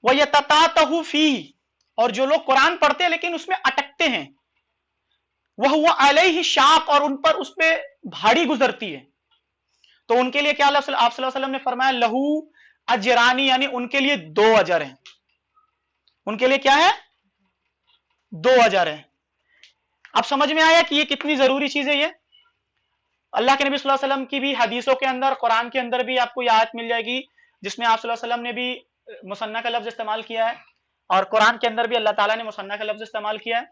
व यततातहु फ़ीही, और जो लोग कुरान पढ़ते हैं लेकिन उसमें अटकते हैं, वह हुआ अलैहि शाक़, और उन पर उस पर भारी गुजरती है, तो उनके लिए क्या आप सल्लल्लाहु अलैहि वसल्लम ने फरमाया, लहू अजरानी, यानी उनके लिए दो अजर हैं। उनके लिए क्या है? दो अजर है। अब समझ में आया कि ये कितनी जरूरी चीज है। ये अल्लाह के नबी सल्लल्लाहु अलैहि वसल्लम की भी हदीसों के अंदर, कुरान के अंदर भी आपको आयत मिल जाएगी जिसमें आप सल्लल्लाहु अलैहि वसल्लम ने भी मुसन्ना का लफ्ज इस्तेमाल किया है और कुरान के अंदर भी अल्लाह ताला ने मुसन्ना का लफ्ज इस्तेमाल किया है।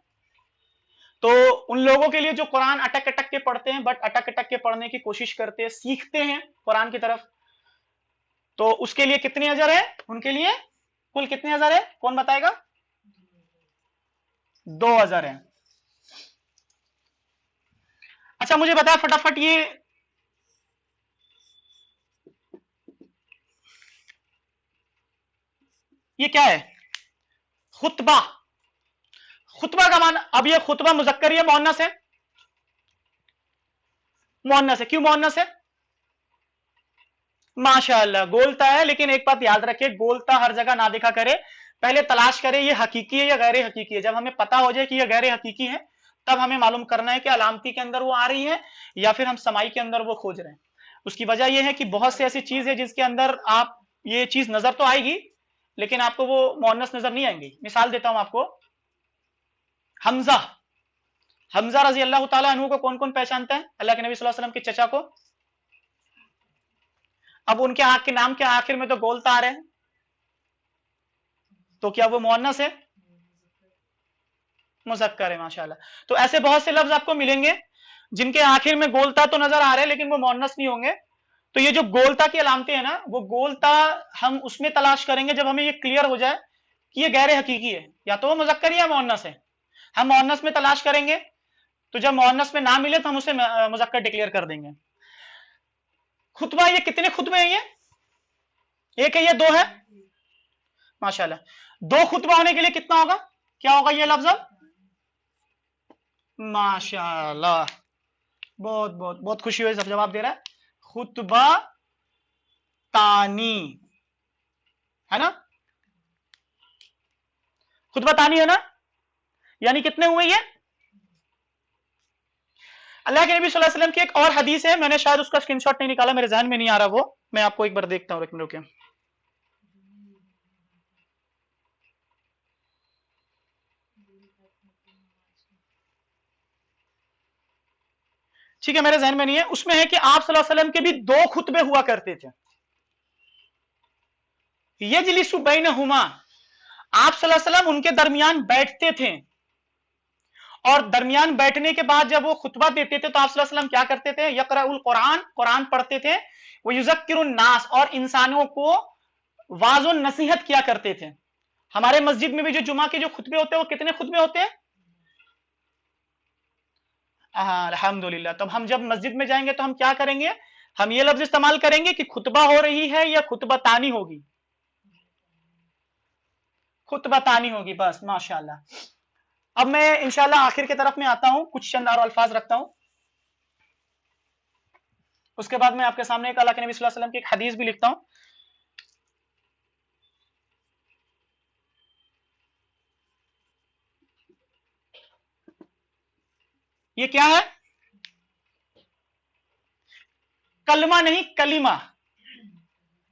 तो उन लोगों के लिए जो कुरान अटक अटक के पढ़ते हैं, बट अटक अटक के पढ़ने की कोशिश करते हैं, सीखते हैं कुरान की तरफ, तो उसके लिए कितने अजर है? उनके लिए कुल कितने अजर है, कौन बताएगा? 2 अजर है। अच्छा मुझे बताया फटाफट, ये क्या है? खुतबा। खुतबा का माना, अब ये खुतबा मुजक्कर है मुअन्नस है? मुअन्नस है। क्यों मुअन्नस है? माशाअल्लाह, गोलता है, लेकिन एक बात याद रखे, गोलता हर जगह ना देखा करे, पहले तलाश करे ये हकीकी है या गैर हकीकी है। जब हमें पता हो जाए कि ये गैर हकीकी है, तब हमें मालूम करना है कि अलामती के अंदर वो आ रही है या फिर हम समाई के अंदर वो खोज रहे हैं। उसकी वजह यह है कि बहुत सी ऐसी चीज है जिसके अंदर आप ये चीज नजर तो आएगी, लेकिन आपको वो मुअन्नस नजर नहीं आएंगी। मिसाल देता हूं आपको, हमजा। हमजा रजी अल्लाह ताला अन्हु को कौन कौन पहचानता है? अल्लाह के नबी सल्लल्लाहु अलैहि वसल्लम के चचा को। अब उनके आंख के नाम के आखिर में तो गोलता आ रहे हैं, तो क्या वो मुअन्नस है? मुज़क्कर है, माशाल्लाह। तो ऐसे बहुत से लफ्ज आपको मिलेंगे जिनके आखिर में गोलता तो नजर आ रहे हैं, लेकिन वो मुअन्नस नहीं होंगे। तो ये जो गोलता की अलामतें हैं ना, वो गोलता हम उसमें तलाश करेंगे जब हमें ये क्लियर हो जाए कि ये गैर हकीकी है, या तो वो मुज़क्कर या मुअन्नस है। हम मुअन्नस में तलाश करेंगे, तो जब मुअन्नस में ना मिले तो हम उसे मुज़क्कर डिक्लेयर कर देंगे। खुतबा, ये कितने खुतबे हैं? ये एक है, ये दो है? माशाल्लाह। दो खुतबा होने के लिए कितना होगा, क्या होगा ये लफ्ज? माशाल्लाह, बहुत बहुत बहुत खुशी हुई, सब जवाब दे रहा है। खुतबा तानी है ना, खुतबा तानी है ना, यानी कितने हुए ये? अल्लाह के नबी सल्लल्लाहु अलैहि वसल्लम की एक और हदीस है, मैंने शायद उसका स्क्रीनशॉट नहीं निकाला, मेरे ज़हन में नहीं आ रहा वो, मैं आपको एक बार देखता हूं, रुकिए। ठीक है, मेरे ज़हन में नहीं है। उसमें है कि आप सल्लल्लाहु अलैहि वसल्लम के भी दो खुतबे हुआ करते थे, यजलिसु बैनहुमा, आप सल्लल्लाहु अलैहि वसल्लम उनके दरमियान बैठते थे, और दरमियान बैठने के बाद जब वो खुतबा देते थे तो आप सल्लल्लाहु अलैहि वसल्लम क्या करते थे? यक़राउल कुरान, कुरान पढ़ते थे, वो युज़क्किरुन नास, और इंसानों को वाज़ो नसीहत किया करते थे। हमारे मस्जिद में भी जो जुमा के जो खुतबे होते हैं, वो कितने खुतबे होते हैं? हाँ, अल्हम्दुलिल्लाह। तब हम जब मस्जिद में जाएंगे तो हम क्या करेंगे? हम ये लफ्ज इस्तेमाल करेंगे कि खुतबा हो रही है या खुतबा तानी होगी? खुतबा तानी होगी, बस, माशाल्लाह। अब मैं इंशाल्लाह आखिर की तरफ में आता हूं, कुछ चंद और अल्फाज रखता हूं, उसके बाद मैं आपके सामने एक अल्लाह के नबी सल्लल्लाहु अलैहि वसल्लम की एक हदीस भी लिखता हूं। ये क्या है? कलमा नहीं, कलीमा।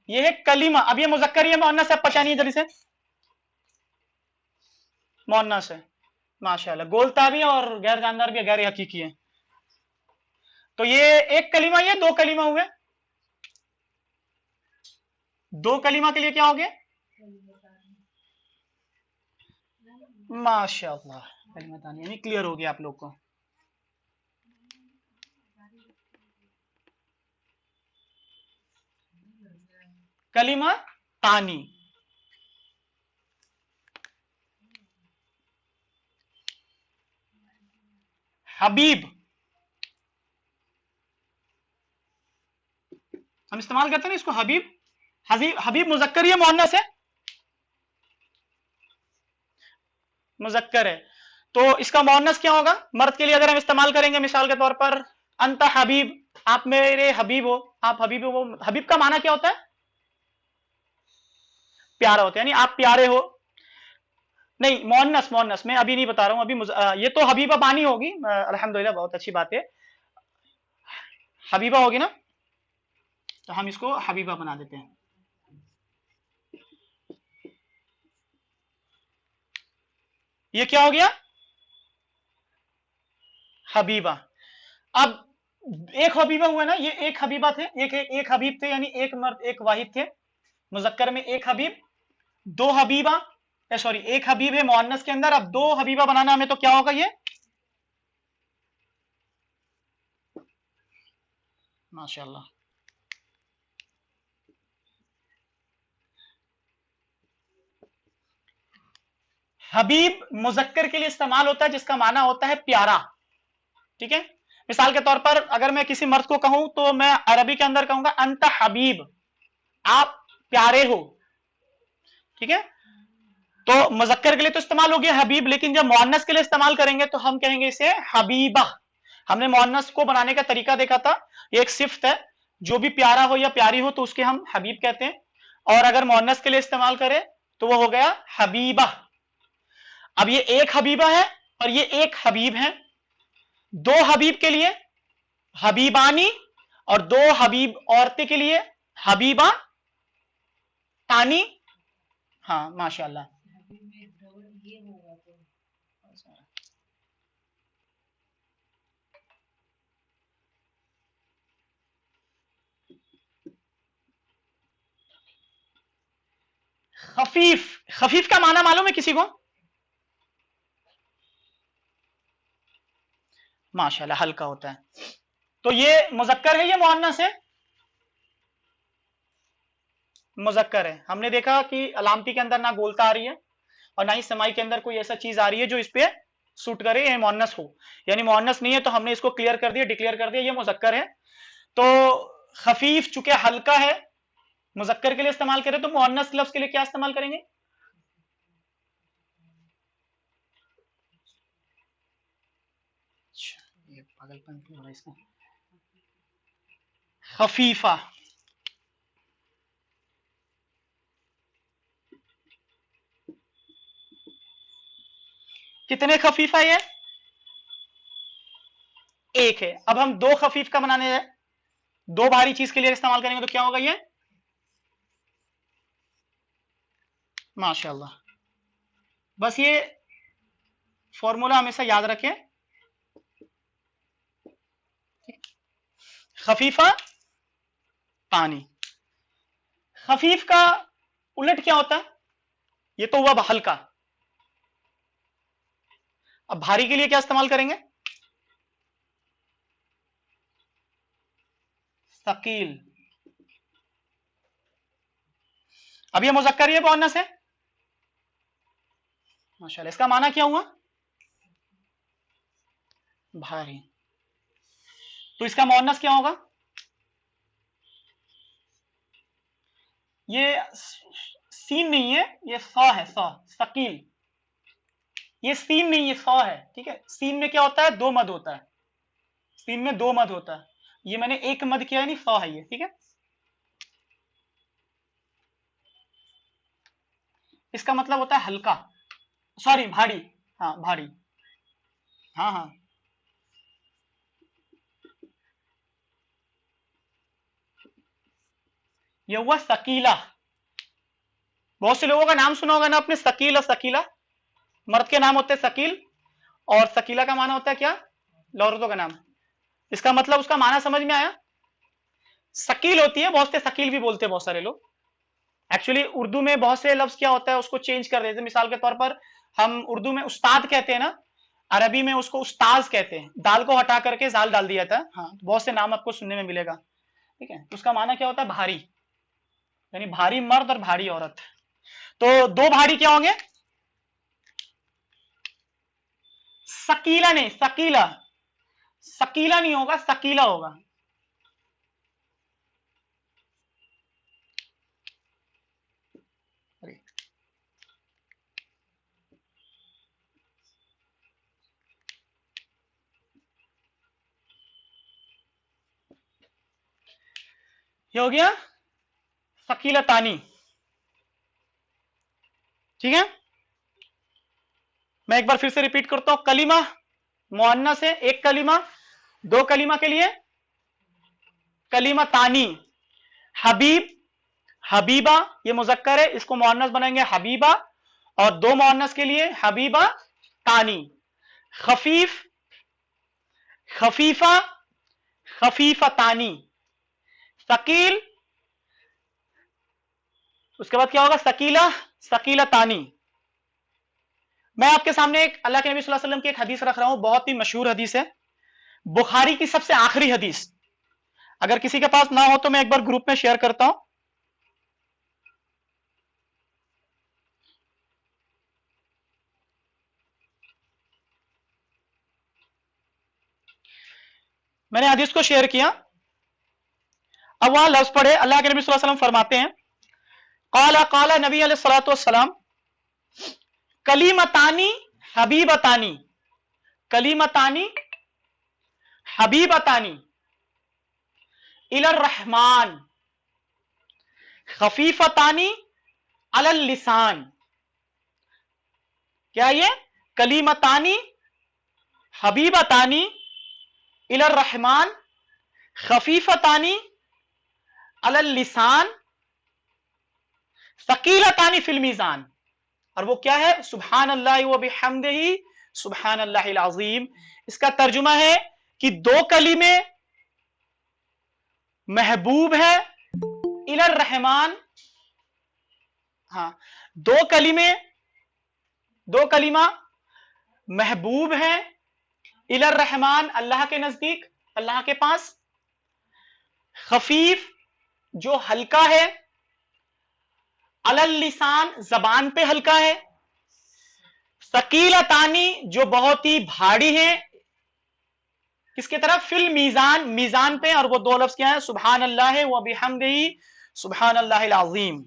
ये है कलीमा। अब ये मुजक्कर है मुअन्नस है? पहचानिए जल्दी से। मुअन्नस है, माशाल्लाह। गोलता भी और गैर जानदार भी, गैर हकीकी है। तो ये एक कलीमा, ये दो कलीमा हुए। दो कलीमा के लिए क्या हो गया? माशाल्लाह, कलीमा तानी, यानी क्लियर हो गया आप लोग को। कलीमा तानी, हबीब, हम इस्तेमाल करते हैं ना इसको, हबीब। हबीब, हबीब मुजक्कर है मुअन्नस है? मुजक्कर है। तो इसका मुअन्नस क्या होगा मर्द के लिए अगर हम इस्तेमाल करेंगे? मिसाल के तौर पर, अंत हबीब, आप मेरे हबीब हो, आप हबीब हो। हबीब का माना क्या होता है? प्यारा होता है, यानी आप प्यारे हो। नहीं, मुअन्नस, मुअन्नस मैं अभी नहीं बता रहा हूं, अभी ये तो हबीबा बानी होगी, अल्हम्दुलिल्लाह, बहुत अच्छी बात है। हबीबा होगी ना, तो हम इसको हबीबा बना देते हैं। ये क्या हो गया? हबीबा। अब एक हबीबा हुआ ना, ये एक हबीबा थे, एक हबीब थे, यानी एक मर्द एक वाहिद थे। मुजक्कर में एक हबीब, दो हबीबा, सॉरी एक हबीब है मुअन्नस के अंदर। अब दो हबीबा बनाना हमें, तो क्या होगा ये? माशाल्लाह। हबीब मुजक्कर के लिए इस्तेमाल होता है जिसका माना होता है प्यारा, ठीक है। मिसाल के तौर पर अगर मैं किसी मर्द को कहूं तो मैं अरबी के अंदर कहूंगा अंत हबीब, आप प्यारे हो, ठीक है। तो मुजक्कर के लिए तो इस्तेमाल हो गया हबीब, लेकिन जब मुअन्नस के लिए इस्तेमाल करेंगे तो हम कहेंगे इसे हबीबा। हमने मुअन्नस को बनाने का तरीका देखा था, ये एक सिफ्त है, जो भी प्यारा हो या प्यारी हो तो उसके हम हबीब कहते हैं, और अगर मुअन्नस के लिए इस्तेमाल करें तो वो हो गया हबीबा। अब ये एक हबीबा है और ये एक हबीब है, दो हबीब के लिए हबीबानी और दो हबीब औरतें के लिए हबीबा तानी। हाँ माशाल्लाह। खफीफ, खफीफ का माना मालूम है किसी को? माशाल्लाह, हल्का होता है। तो ये मुजक्कर है या मुअन्नस है? मुजक्कर है। हमने देखा कि अलामती के अंदर ना गोलता आ रही है और ना ही समाई के अंदर कोई ऐसा चीज आ रही है जो इस पे सूट करे या मुअन्नस हो, यानी मुअन्नस नहीं है, तो हमने इसको क्लियर कर दिया, डिक्लेयर कर दिया ये मुजक्कर है। तो खफीफ चूंकि हल्का है, मुजक्कर के लिए इस्तेमाल करें, तो मुअन्नस लफ्ज के लिए क्या इस्तेमाल करेंगे? ये पागलपन क्यों हो रहा है इसका? खफीफा। कितने खफीफा है? एक है। अब हम दो खफीफ का बनाने हैं, दो भारी चीज के लिए इस्तेमाल करेंगे तो क्या होगा ये? माशाल्लाह। बस ये फॉर्मूला हमेशा याद रखें, खफीफा पानी। खफीफ का उलट क्या होता है? ये तो हुआ हल्का। अब भारी के लिए क्या इस्तेमाल करेंगे? सकील। अब ये मुजक्कर है मुअन्नस है? माशाल्लाह। इसका माना क्या हुआ? भारी। तो इसका मुअन्नस क्या होगा? ये सीन नहीं है, ये सा है, सा, सकील। ये सीन नहीं, ये सा है, ठीक है। सीन में क्या होता है? दो मद होता है, सीन में दो मद होता है, ये मैंने एक मद किया है, नहीं सा है ये, ठीक है। इसका मतलब होता है हल्का, सॉरी भारी, हाँ भारी, हाँ हाँ। ये हुआ सकीला। बहुत से लोगों का नाम सुना होगा ना आपने, सकील और सकीला, मर्द के नाम होते हैं सकील, और सकीला का माना होता है क्या? औरतों का नाम। इसका मतलब उसका माना समझ में आया? सकील होती है, बहुत से सकील भी बोलते हैं बहुत सारे लोग। एक्चुअली उर्दू में बहुत से लफ्ज क्या होता है उसको चेंज कर देते हैं। मिसाल के तौर पर हम उर्दू में उस्ताद कहते हैं ना, अरबी में उसको उस्ताज कहते हैं, दाल को हटा करके जाल डाल दिया था। हाँ, बहुत से नाम आपको सुनने में मिलेगा, ठीक है। उसका माना क्या होता है? भारी, यानी भारी मर्द और भारी औरत। तो दो भारी क्या होंगे? सकीला नहीं, सकीला, सकीला नहीं होगा, सकीला होगा। ये हो गया सकीला तानी, ठीक है। मैं एक बार फिर से रिपीट करता हूं, कलीमा मुअन्नस है, एक कलीमा, दो कलीमा के लिए कलीमा तानी। हबीब, हबीबा ये मुजक्कर है, इसको मुअन्नस बनाएंगे हबीबा, और दो मुअन्नस के लिए हबीबा तानी। खफीफ, खफीफा, खफीफा तानी। सकील, उसके बाद क्या होगा? सकीला, सकीला तानी। मैं आपके सामने एक अल्लाह के नबी सल्लल्लाहु अलैहि वसल्लम की एक हदीस रख रहा हूं, बहुत ही मशहूर हदीस है, बुखारी की सबसे आखिरी हदीस। अगर किसी के पास ना हो तो मैं एक बार ग्रुप में शेयर करता हूं। मैंने हदीस को शेयर किया। अब वहां लफ्ज पढ़े, अल्लाह के नबी सल्लल्लाहु अलैहि वसल्लम फरमाते हैं, काला काला नबी अलैहिस्सलातु वस्सलाम, कलीमतानी हबीबतानी, कलीमतानी हबीबतानी इलर रहमान, खफीफतानी अलल लिसान। क्या ये? कलीमतानी हबीबतानी इलर रहमान, खफीफतानी अलल लिसान, सकीलतानी फिल मीजान। और वो क्या है? सुभान अल्लाह व बिहम्दिही सुभान अल्लाहिल अज़ीम। इसका तर्जुमा है कि दो कलीमे महबूब है इलर रहमान, हाँ, दो कलीमा महबूब है इलर रहमान, अल्लाह के नजदीक, अल्लाह के पास, खफीफ जो हल्का है, अलल लिसान जबान पे हल्का है, सकीलतानी जो बहुत ही भारी है, किसके तरफ? फिल मीजान, मीजान पे। और वो दो लफ्ज क्या है? सुभान अल्लाह व बिहम्दिही सुभान अल्लाहिल अज़ीम।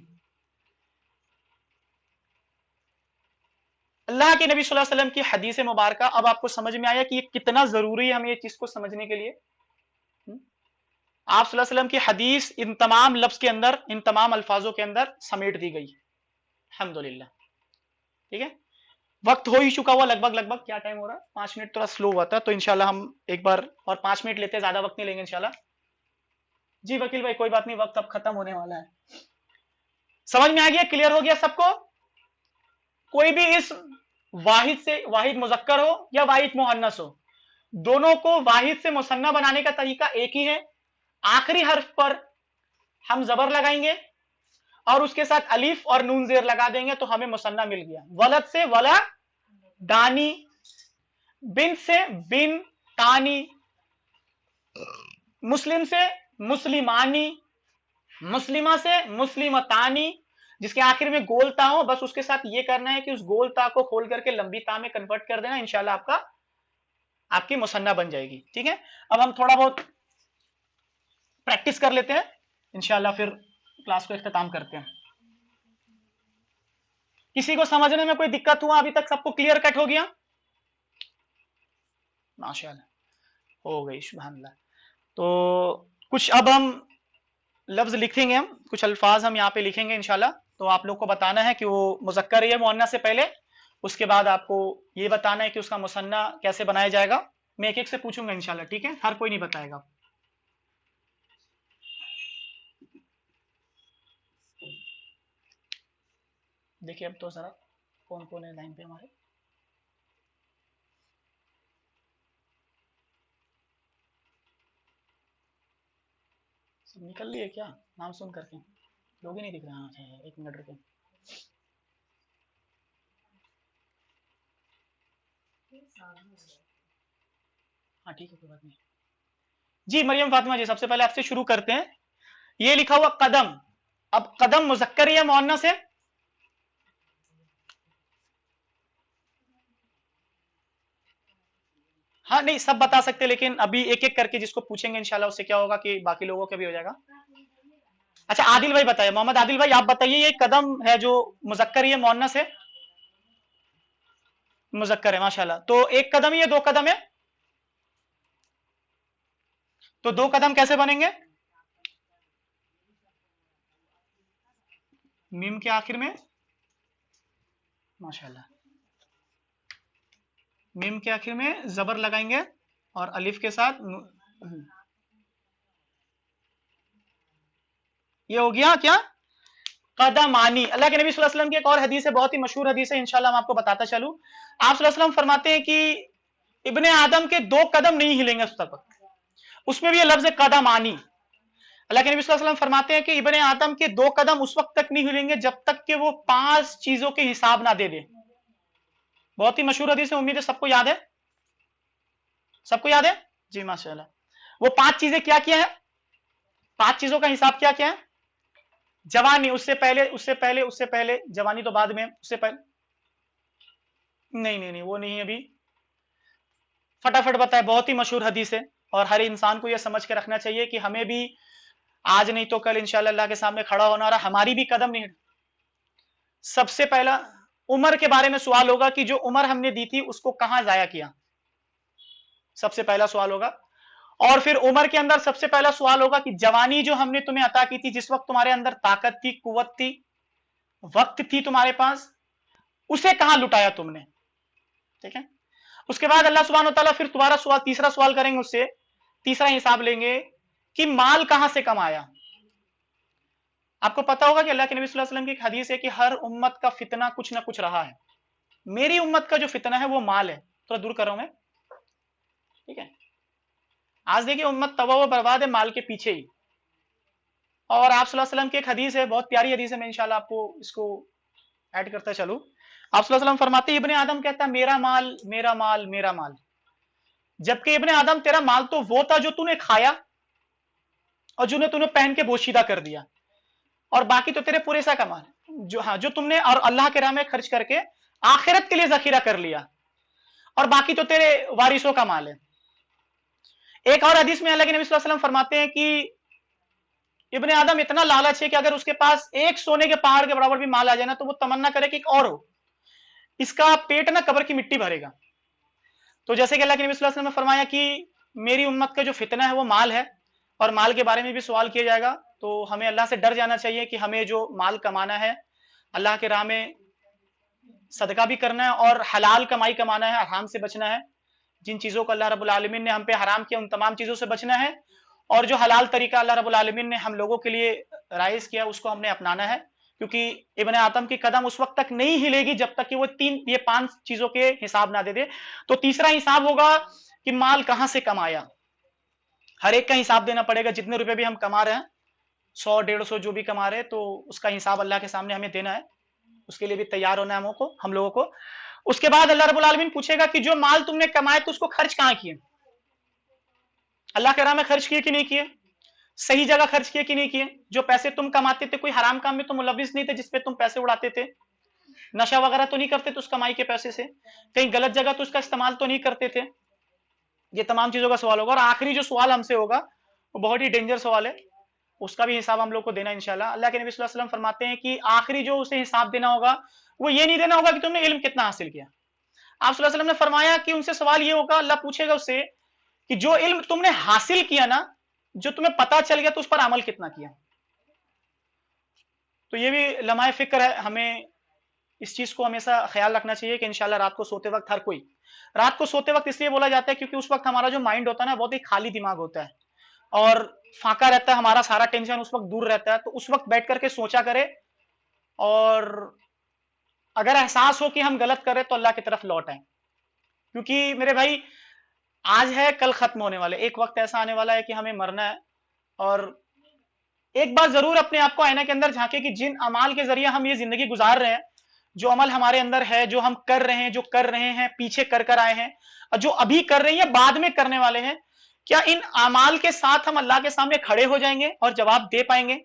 अल्लाह के नबी सल्लल्लाहु अलैहि वसल्लम की हदीस मुबारक। अब आपको समझ में आया कि ये कितना जरूरी है हमें ये चीज को समझने के लिए। आप सल्लल्लाहु अलैहि वसल्लम की हदीस इन तमाम लफ्ज के अंदर, इन तमाम अल्फाजों के अंदर समेट दी गई। अल्हम्दुलिल्लाह। ठीक है, वक्त हो ही चुका हुआ लगभग क्या टाइम हो रहा है? 5 मिनट थोड़ा स्लो हुआ था, तो इंशाल्लाह हम एक बार और 5 मिनट लेते हैं, ज्यादा वक्त नहीं लेंगे इंशाल्लाह। जी वकील भाई, कोई बात नहीं, वक्त अब खत्म होने वाला है। समझ में आ गया? क्लियर हो गया सबको? कोई भी इस वाहिद से, वाहिद मुजक्कर हो या वाहिद मुअन्नस हो, दोनों को वाहिद से मुसन्ना बनाने का तरीका एक ही है। आखिरी हर्फ पर हम जबर लगाएंगे और उसके साथ अलीफ और नून जेर लगा देंगे तो हमें मुसन्ना मिल गया। वलद से वला दानी, बिन से बिन तानी, मुस्लिम से मुस्लिमानी, मुस्लिमा से मुस्लिमतानी, जिसके आखिर में गोल ता हो, बस उसके साथ ये करना है कि उस गोल ता को खोल करके लंबी ता में कन्वर्ट कर देना, इंशाल्लाह आपकी मुसन्ना बन जाएगी। ठीक है, अब हम थोड़ा बहुत प्रैक्टिस कर लेते हैं, इंशाल्लाह फिर क्लास को इख्तिताम करते हैं। किसी को समझने में कोई दिक्कत हुआ? अभी तक सबको क्लियर कट हो गया? माशाल्लाह, हो गई, सुभान अल्लाह। तो कुछ अब हम लफ्ज लिखेंगे, हम कुछ अल्फाज हम यहाँ पे लिखेंगे इंशाल्लाह। तो आप लोग को बताना है कि वो मुजक्कर या मुअन्नस से पहले, उसके बाद आपको ये बताना है कि उसका मुसन्ना कैसे बनाया जाएगा। मैं एक एक से पूछूंगा इंशाल्लाह, ठीक है? हर कोई नहीं बताएगा। देखिए अब तो जरा कौन कौन है लाइन पे हमारे। सब निकल लिए क्या नाम सुन करके? लोग ही नहीं दिख रहे हैं। एक मिनट रुके। हाँ ठीक है, कोई बात नहीं। जी मरियम फातिमा जी, सबसे पहले आपसे शुरू करते हैं। ये लिखा हुआ कदम, अब कदम मुजक्कर या मुअन्नस है? हाँ नहीं, सब बता सकते, लेकिन अभी एक एक करके जिसको पूछेंगे इंशाल्लाह, उससे क्या होगा कि बाकी लोगों का भी हो जाएगा। अच्छा आदिल भाई बताइए, मोहम्मद आदिल भाई आप बताइए, ये कदम है जो मुजक्कर या मुअन्नस है? मुजक्कर है, माशाल्लाह। तो एक कदम या दो कदम है? तो दो कदम कैसे बनेंगे? मीम के आखिर में, माशाल्लाह, मीम के आखिर में जबर लगाएंगे और अलिफ के साथ ये हो गया क्या? कदमानी। अल्लाह के नबी सल्लल्लाहु अलैहि वसल्लम की एक और हदीस है, बहुत ही मशहूर हदीस है, इंशाल्लाह मैं आपको बताता चलूं। आप सल्लल्लाहु अलैहि वसल्लम फरमाते हैं कि इब्ने आदम के दो कदम नहीं हिलेंगे उस तक। उसमें भी ये लफ्ज कदमानी। अल्लाह के नबी सल्लल्लाहु अलैहि वसल्लम फरमाते हैं कि इब्ने आदम के दो कदम उस वक्त तक नहीं हिलेंगे जब तक कि वो 5 चीजों के हिसाब ना दे दे। बहुत ही मशहूर हदीस है, उम्मीद है सबको याद है। सबको याद है? जी माशाल्लाह। वो 5 चीजें क्या क्या है? 5 चीजों का हिसाब क्या क्या है? जवानी, उससे पहले उससे पहले उससे पहले, जवानी तो बाद में, उससे पहले नहीं नहीं नहीं, वो नहीं है अभी। फटाफट बताए, बहुत ही मशहूर हदीस है और हर इंसान को यह समझ के रखना चाहिए कि हमें भी आज नहीं तो कल इंशाल्लाह अल्लाह के सामने खड़ा होना और हमारी भी कदम नहीं। सबसे पहला उम्र के बारे में सवाल होगा कि जो उम्र हमने दी थी उसको कहां जाया किया, सबसे पहला सवाल होगा। और फिर उम्र के अंदर सबसे पहला सवाल होगा कि जवानी जो हमने तुम्हें अता की थी, जिस वक्त तुम्हारे अंदर ताकत थी, कुव्वत थी, वक्त थी तुम्हारे पास, उसे कहां लुटाया तुमने। ठीक है, उसके बाद अल्लाह सुब्हानो तआला फिर तुम्हारा सवाल, तीसरा सवाल करेंगे, उससे तीसरा हिसाब लेंगे कि माल कहां से कमाया। आपको पता होगा कि अल्लाह के नबी सल्लल्लाहु अलैहि वसल्लम की एक हदीस है कि हर उम्मत का फितना कुछ ना कुछ रहा है। मेरी उम्मत का जो फितना है वो माल है, थोड़ा दूर कर रहा हूं मैं। ठीक है, आज देखिए उम्मत तबाह व बर्बाद है माल के पीछे ही। और आप सल्लल्लाहु अलैहि वसल्लम की एक हदीस है, बहुत प्यारी हदीस है, मैं इंशाल्लाह आपको इसको ऐड करता चलूं। आप सल्लल्लाहु अलैहि वसल्लम फरमाते, इब्ने आदम कहता मेरा माल मेरा माल मेरा माल, जबकि इब्ने आदम तेरा माल तो वो था जो तूने खाया और जो तूने पहन के बोशीदा कर दिया, और बाकी तो तेरे पूरे सा का माल, जो हाँ जो तुमने और अल्लाह के राह में खर्च करके आखिरत के लिए जखीरा कर लिया, और बाकी तो तेरे वारिसों का माल है। एक और हदीस में अल्लाह के नबी सल्लल्लाहु अलैहि वसल्लम फरमाते हैं कि इब्ने आदम इतना लालच है कि अगर उसके पास एक सोने के पहाड़ के बराबर भी माल आ जाए ना, तो वो तमन्ना करे कि एक और हो, इसका पेट ना कब्र की मिट्टी भरेगा। तो जैसे कि अल्लाह के नबी सल्लल्लाहु अलैहि वसल्लम ने फरमाया कि मेरी उम्मत का जो फितना है वो माल है, और माल के बारे में भी सवाल किया जाएगा। तो हमें अल्लाह से डर जाना चाहिए कि हमें जो माल कमाना है, अल्लाह के राह में सदका भी करना है और हलाल कमाई कमाना है, हराम से बचना है। जिन चीजों को अल्लाह रब्बुल आलमीन ने हम पे हराम किया, उन तमाम चीजों से बचना है, और जो हलाल तरीका अल्लाह रब्बुल आलमीन ने हम लोगों के लिए राइज किया उसको हमने अपनाना है। क्योंकि इब्ने आदम की कदम उस वक्त तक नहीं हिलेगी जब तक कि वो ये 5 चीजों के हिसाब ना दे दे। तो तीसरा हिसाब होगा कि माल कहां से कमाया, हर एक का हिसाब देना पड़ेगा। जितने रुपए भी हम कमा रहे हैं, 100 150 जो भी कमा रहे हैं, तो उसका हिसाब अल्लाह के सामने हमें देना है। उसके लिए भी तैयार होना है हम लोगों को। उसके बाद अल्लाह रब्बुल आलमीन पूछेगा कि जो माल तुमने कमाए तो उसको खर्च कहां किए, अल्लाह के राह में खर्च किए कि नहीं किए, सही जगह खर्च किए कि नहीं किए। जो पैसे तुम कमाते थे, कोई हराम काम में तो मुलविस नहीं थे जिसपे तुम पैसे उड़ाते थे, नशा वगैरह तो नहीं करते थे उस कमाई के पैसे से, कहीं गलत जगह तो उसका इस्तेमाल तो नहीं करते थे। ये तमाम चीजों का सवाल होगा। और आखिरी जो सवाल हमसे होगा वो बहुत ही डेंजर सवाल है, उसका भी हिसाब हम लोग को देना इंशाल्लाह। अल्लाह के नबी सल्लल्लाहु अलैहि वसल्लम फरमाते हैं कि आखिरी जो उसे हिसाब देना होगा, वो ये नहीं देना होगा कि तुमने इल्म कितना हासिल किया। आप सल्लल्लाहु अलैहि वसल्लम ने फरमाया कि उनसे सवाल ये होगा, अल्लाह पूछेगा उससे कि जो इल्म तुमने हासिल किया ना, जो तुम्हें पता चल गया, तो उस पर अमल कितना किया। तो ये भी लम्हा फिक्र है, हमें इस चीज को हमेशा ख्याल रखना चाहिए कि इंशाल्लाह रात को सोते वक्त, हर कोई रात को सोते वक्त इसलिए बोला जाता है क्योंकि उस वक्त हमारा जो माइंड होता है ना, बहुत ही खाली दिमाग होता है और फाका रहता है, हमारा सारा टेंशन उस वक्त दूर रहता है। तो उस वक्त बैठ करके सोचा करे, और अगर एहसास हो कि हम गलत करें तो अल्लाह की तरफ लौट आए। क्योंकि मेरे भाई, आज है कल खत्म होने वाले, एक वक्त ऐसा आने वाला है कि हमें मरना है। और एक बार जरूर अपने आप को आईना के अंदर झांके कि जिन अमाल के जरिए हम ये जिंदगी गुजार रहे हैं, जो अमल हमारे अंदर है, जो हम कर रहे हैं, जो कर रहे हैं, पीछे कर कर आए हैं, और जो अभी कर रहे हैं, बाद में करने वाले हैं, क्या इन अमाल के साथ हम अल्लाह के सामने खड़े हो जाएंगे और जवाब दे पाएंगे।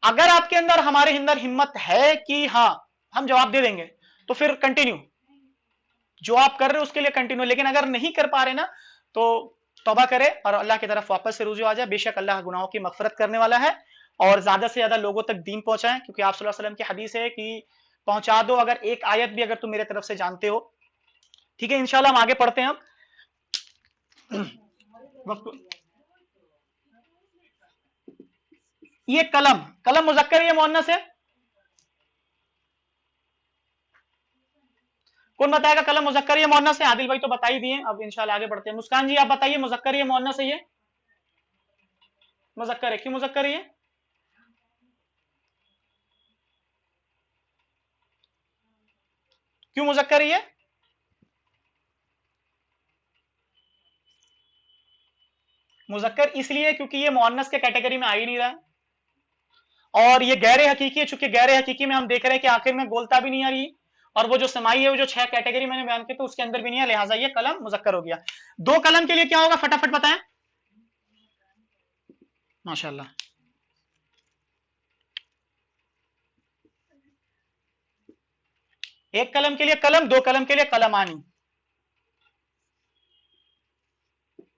अगर आपके अंदर, हमारे अंदर हिम्मत है कि हाँ हम जवाब दे देंगे, तो फिर कंटिन्यू, जो आप कर रहे हो उसके लिए कंटिन्यू। लेकिन अगर नहीं कर पा रहे ना, तो तौबा करे और अल्लाह की तरफ वापस से रुजू आ जाए। बेशक अल्लाह गुनाहों की मगफरत करने वाला है। और ज्यादा से ज्यादा लोगों तक दीन पहुंचाएं, क्योंकि आप सल्लल्लाहु अलैहि वसल्लम की हदीस है कि पहुंचा दो अगर एक आयत भी अगर तुम मेरे तरफ से जानते हो। ठीक है, इंशाल्लाह हम आगे पढ़ते हैं। अब ये कलम, कलम मुजक्कर है या मुअन्नस है? कौन बताएगा कलम मुजक्कर या मुअन्नस है? आदिल भाई तो बता ही दिए। अब इंशाल्लाह आगे बढ़ते हैं। मुस्कान जी आप बताइए, मुजक्कर या मुअन्नस है? ये मुजक्कर है। क्यों मुजक्कर है ये? क्यों मुजक्कर है ये? मुजक्कर इसलिए क्योंकि ये मुअन्नस के कैटेगरी में आ ही नहीं रहा है, और ये गैर हकीकी है। चूंकि गैर हकीकी में हम देख रहे हैं कि आखिर में बोलता भी नहीं आ रही, और वो जो समाई है, वो जो 6 कैटेगरी मैंने बयान की, तो उसके अंदर भी नहीं है, लिहाजा ये कलम मुजक्कर हो गया। 2 कलम के लिए क्या होगा, फटाफट बताएं। माशाल्लाह। एक कलम के लिए कलम, दो कलम के लिए कलमानी।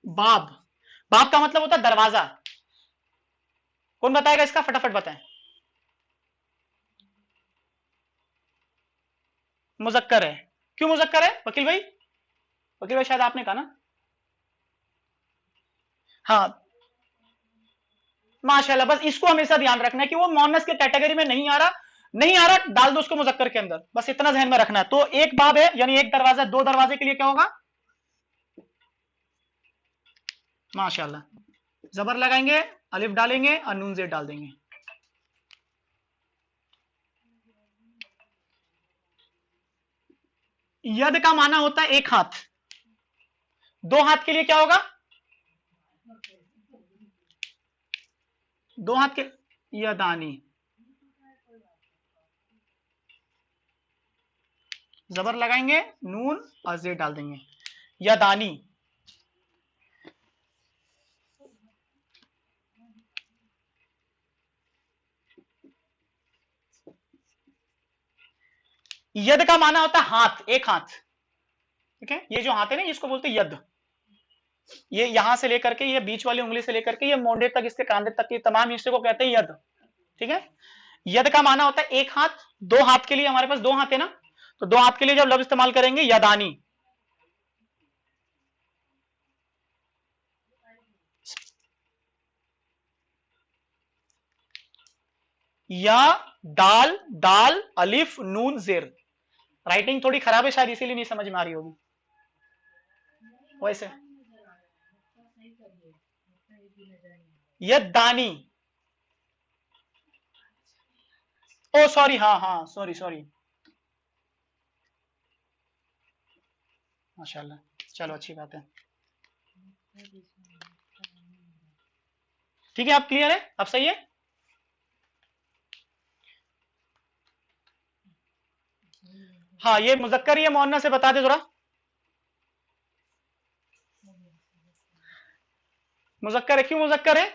बाब, बाब का मतलब होता है दरवाजा। कौन बताएगा इसका, फटाफट बताएं। मुजक्कर है। क्यों मुजक्कर है वकील भाई? वकील भाई शायद आपने कहा ना। हाँ माशाल्लाह, बस इसको हमेशा ध्यान रखना है कि वो मोनस के कैटेगरी में नहीं आ रहा, नहीं आ रहा डाल दो उसको मुजक्कर के अंदर, बस इतना ध्यान में रखना है। तो एक बाब है यानी एक दरवाजा, दो दरवाजे के लिए क्या होगा? माशाल्लाह। जबर लगाएंगे, अलिफ डालेंगे और नून जेड डाल देंगे। यद का माना होता है एक हाथ, दो हाथ के लिए क्या होगा? दो हाथ के यदानी। जबर लगाएंगे, नून और जेड डाल देंगे, यदानी। यद का माना होता है हाथ, एक हाथ। ठीक है, ये जो हाथ है ना इसको बोलते हैं यद। ये यहां से लेकर के, ये बीच वाली उंगली से लेकर के ये मोंडे तक, इसके कांधे तक की तमाम हिस्से को कहते हैं यद। ठीक है, यद का माना होता है एक हाथ। दो हाथ के लिए हमारे पास दो हाथ है ना, तो दो हाथ के लिए जब लफ्ज इस्तेमाल करेंगे यदानी। या दाल, दाल अलिफ नून जेर। राइटिंग थोड़ी खराब है शायद इसीलिए नहीं समझ में आ रही होगी वैसे। यदानी, ओ सॉरी, हाँ हाँ सॉरी सॉरी, माशाल्लाह, चलो अच्छी बात है। ठीक है, आप क्लियर है, अब सही है। हाँ ये मुजक्कर, ये मुअन्नस से बता दे जरा। मुजक्कर है, क्यों मुजक्कर है?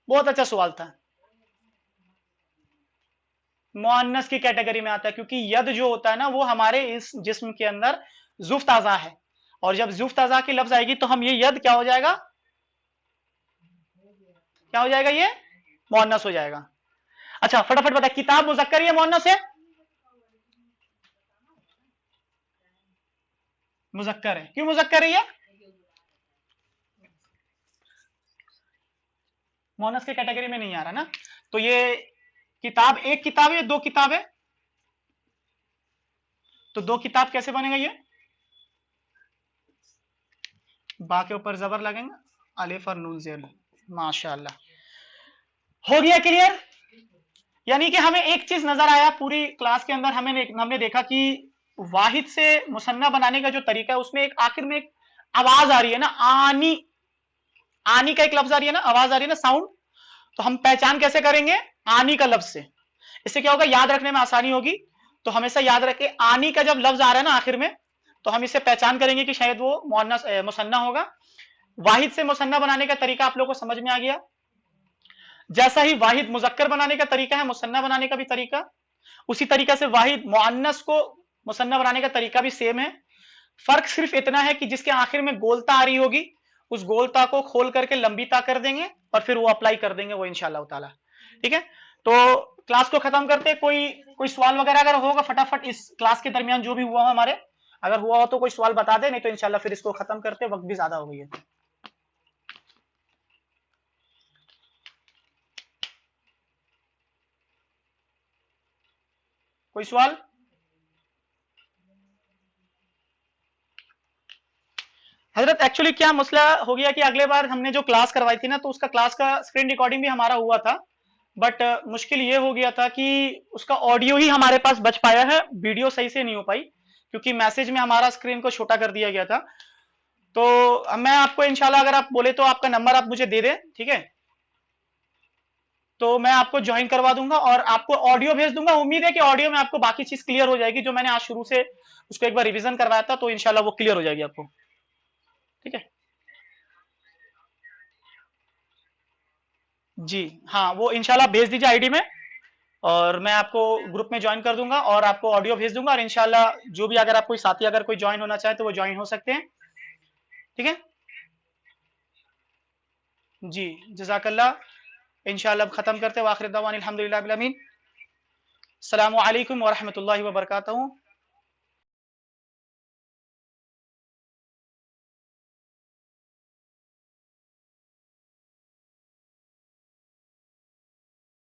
बहुत अच्छा सवाल था। मुअन्नस की कैटेगरी में आता है क्योंकि यद जो होता है ना वो हमारे इस जिस्म के अंदर जुफ्त आज़ा है, और जब जुफ्त आज़ा की लफ्ज आएगी तो हम ये यद क्या हो जाएगा, क्या हो जाएगा, ये मुअन्नस हो जाएगा। अच्छा फटाफट बता, किताब मुजक्कर या मुअन्नस है? मुजक्कर है। क्यों मुजक्कर है? ये मुअन्नस की कैटेगरी में नहीं आ रहा ना, तो ये किताब एक किताब है, दो किताब है, तो दो किताब कैसे बनेगा? ये बा के ऊपर जबर लगेंगे, अलिफ और नून जेर। माशाल्लाह, हो गया क्लियर। यानी कि हमें एक चीज नजर आया पूरी क्लास के अंदर, हमने देखा कि वाहिद से मुसन्ना बनाने का जो तरीका है उसमें एक आखिर में एक आवाज आ रही है ना, आनी, आनी का एक लफ्ज आ रही है ना, आवाज आ रही है ना, साउंड। तो हम पहचान कैसे करेंगे आनी का लफ्ज से? इससे क्या होगा, याद रखने में आसानी होगी। तो हमेशा याद रखे आनी का जब लफ्ज आ रहा है ना आखिर में, तो हम इससे पहचान करेंगे कि शायद वो मुअन्नस मुसन्ना होगा। वाहिद से मुसन्ना बनाने का तरीका आप लोगों को समझ में आ गया। जैसा ही वाहिद मुजक्कर बनाने का तरीका है, मुसन्ना बनाने का भी तरीका उसी तरीका से वाहिद मुअन्नस को मुसन्ना बनाने का तरीका भी सेम है। फर्क सिर्फ इतना है कि जिसके आखिर में गोलता आ रही होगी उस गोलता को खोल करके लंबी ता कर देंगे और फिर वो अप्लाई कर देंगे वो इंशाल्लाह ताला। ठीक है, तो क्लास को खत्म करते, कोई कोई सवाल वगैरह अगर होगा फटाफट इस क्लास के दरमियान जो भी हुआ हो हमारे, अगर हुआ हो तो कोई सवाल बता दे, नहीं तो इंशाल्लाह फिर इसको खत्म करते, वक्त भी ज्यादा हो गई है। कोई सवाल? हजरत एक्चुअली क्या मसला हो गया कि अगले बार हमने जो क्लास करवाई थी ना, तो उसका क्लास का स्क्रीन रिकॉर्डिंग भी हमारा हुआ था, बट मुश्किल ये हो गया था कि उसका ऑडियो ही हमारे पास बच पाया है, वीडियो सही से नहीं हो पाई क्योंकि मैसेज में हमारा स्क्रीन को छोटा कर दिया गया था। तो मैं आपको इंशाल्लाह अगर आप बोले तो आपका नंबर आप मुझे दे दें, ठीक है, तो मैं आपको ज्वाइन करवा दूंगा और आपको ऑडियो भेज दूंगा। उम्मीद है कि ऑडियो में आपको बाकी चीज क्लियर हो जाएगी, जो मैंने आज शुरू से उसको एक बार रिवीजन करवाया था, तो इंशाल्लाह वो क्लियर हो जाएगी आपको। ठीक है, जी हाँ, वो इंशाल्लाह भेज दीजिए आईडी में, और मैं आपको ग्रुप में ज्वाइन कर दूंगा और आपको ऑडियो भेज दूंगा, और इंशाल्लाह जो भी अगर आप कोई साथी अगर कोई ज्वाइन होना चाहे तो वो ज्वाइन हो सकते हैं। ठीक है जी, जज़ाकल्लाह। इंशाल्लाह अब खत्म करते हैं। वाखिर दावान अल्हम्दुलिल्लाहि रब्बिल आलमीन। अस्सलामु अलैकुम व रहमतुल्लाहि व बरकातहू।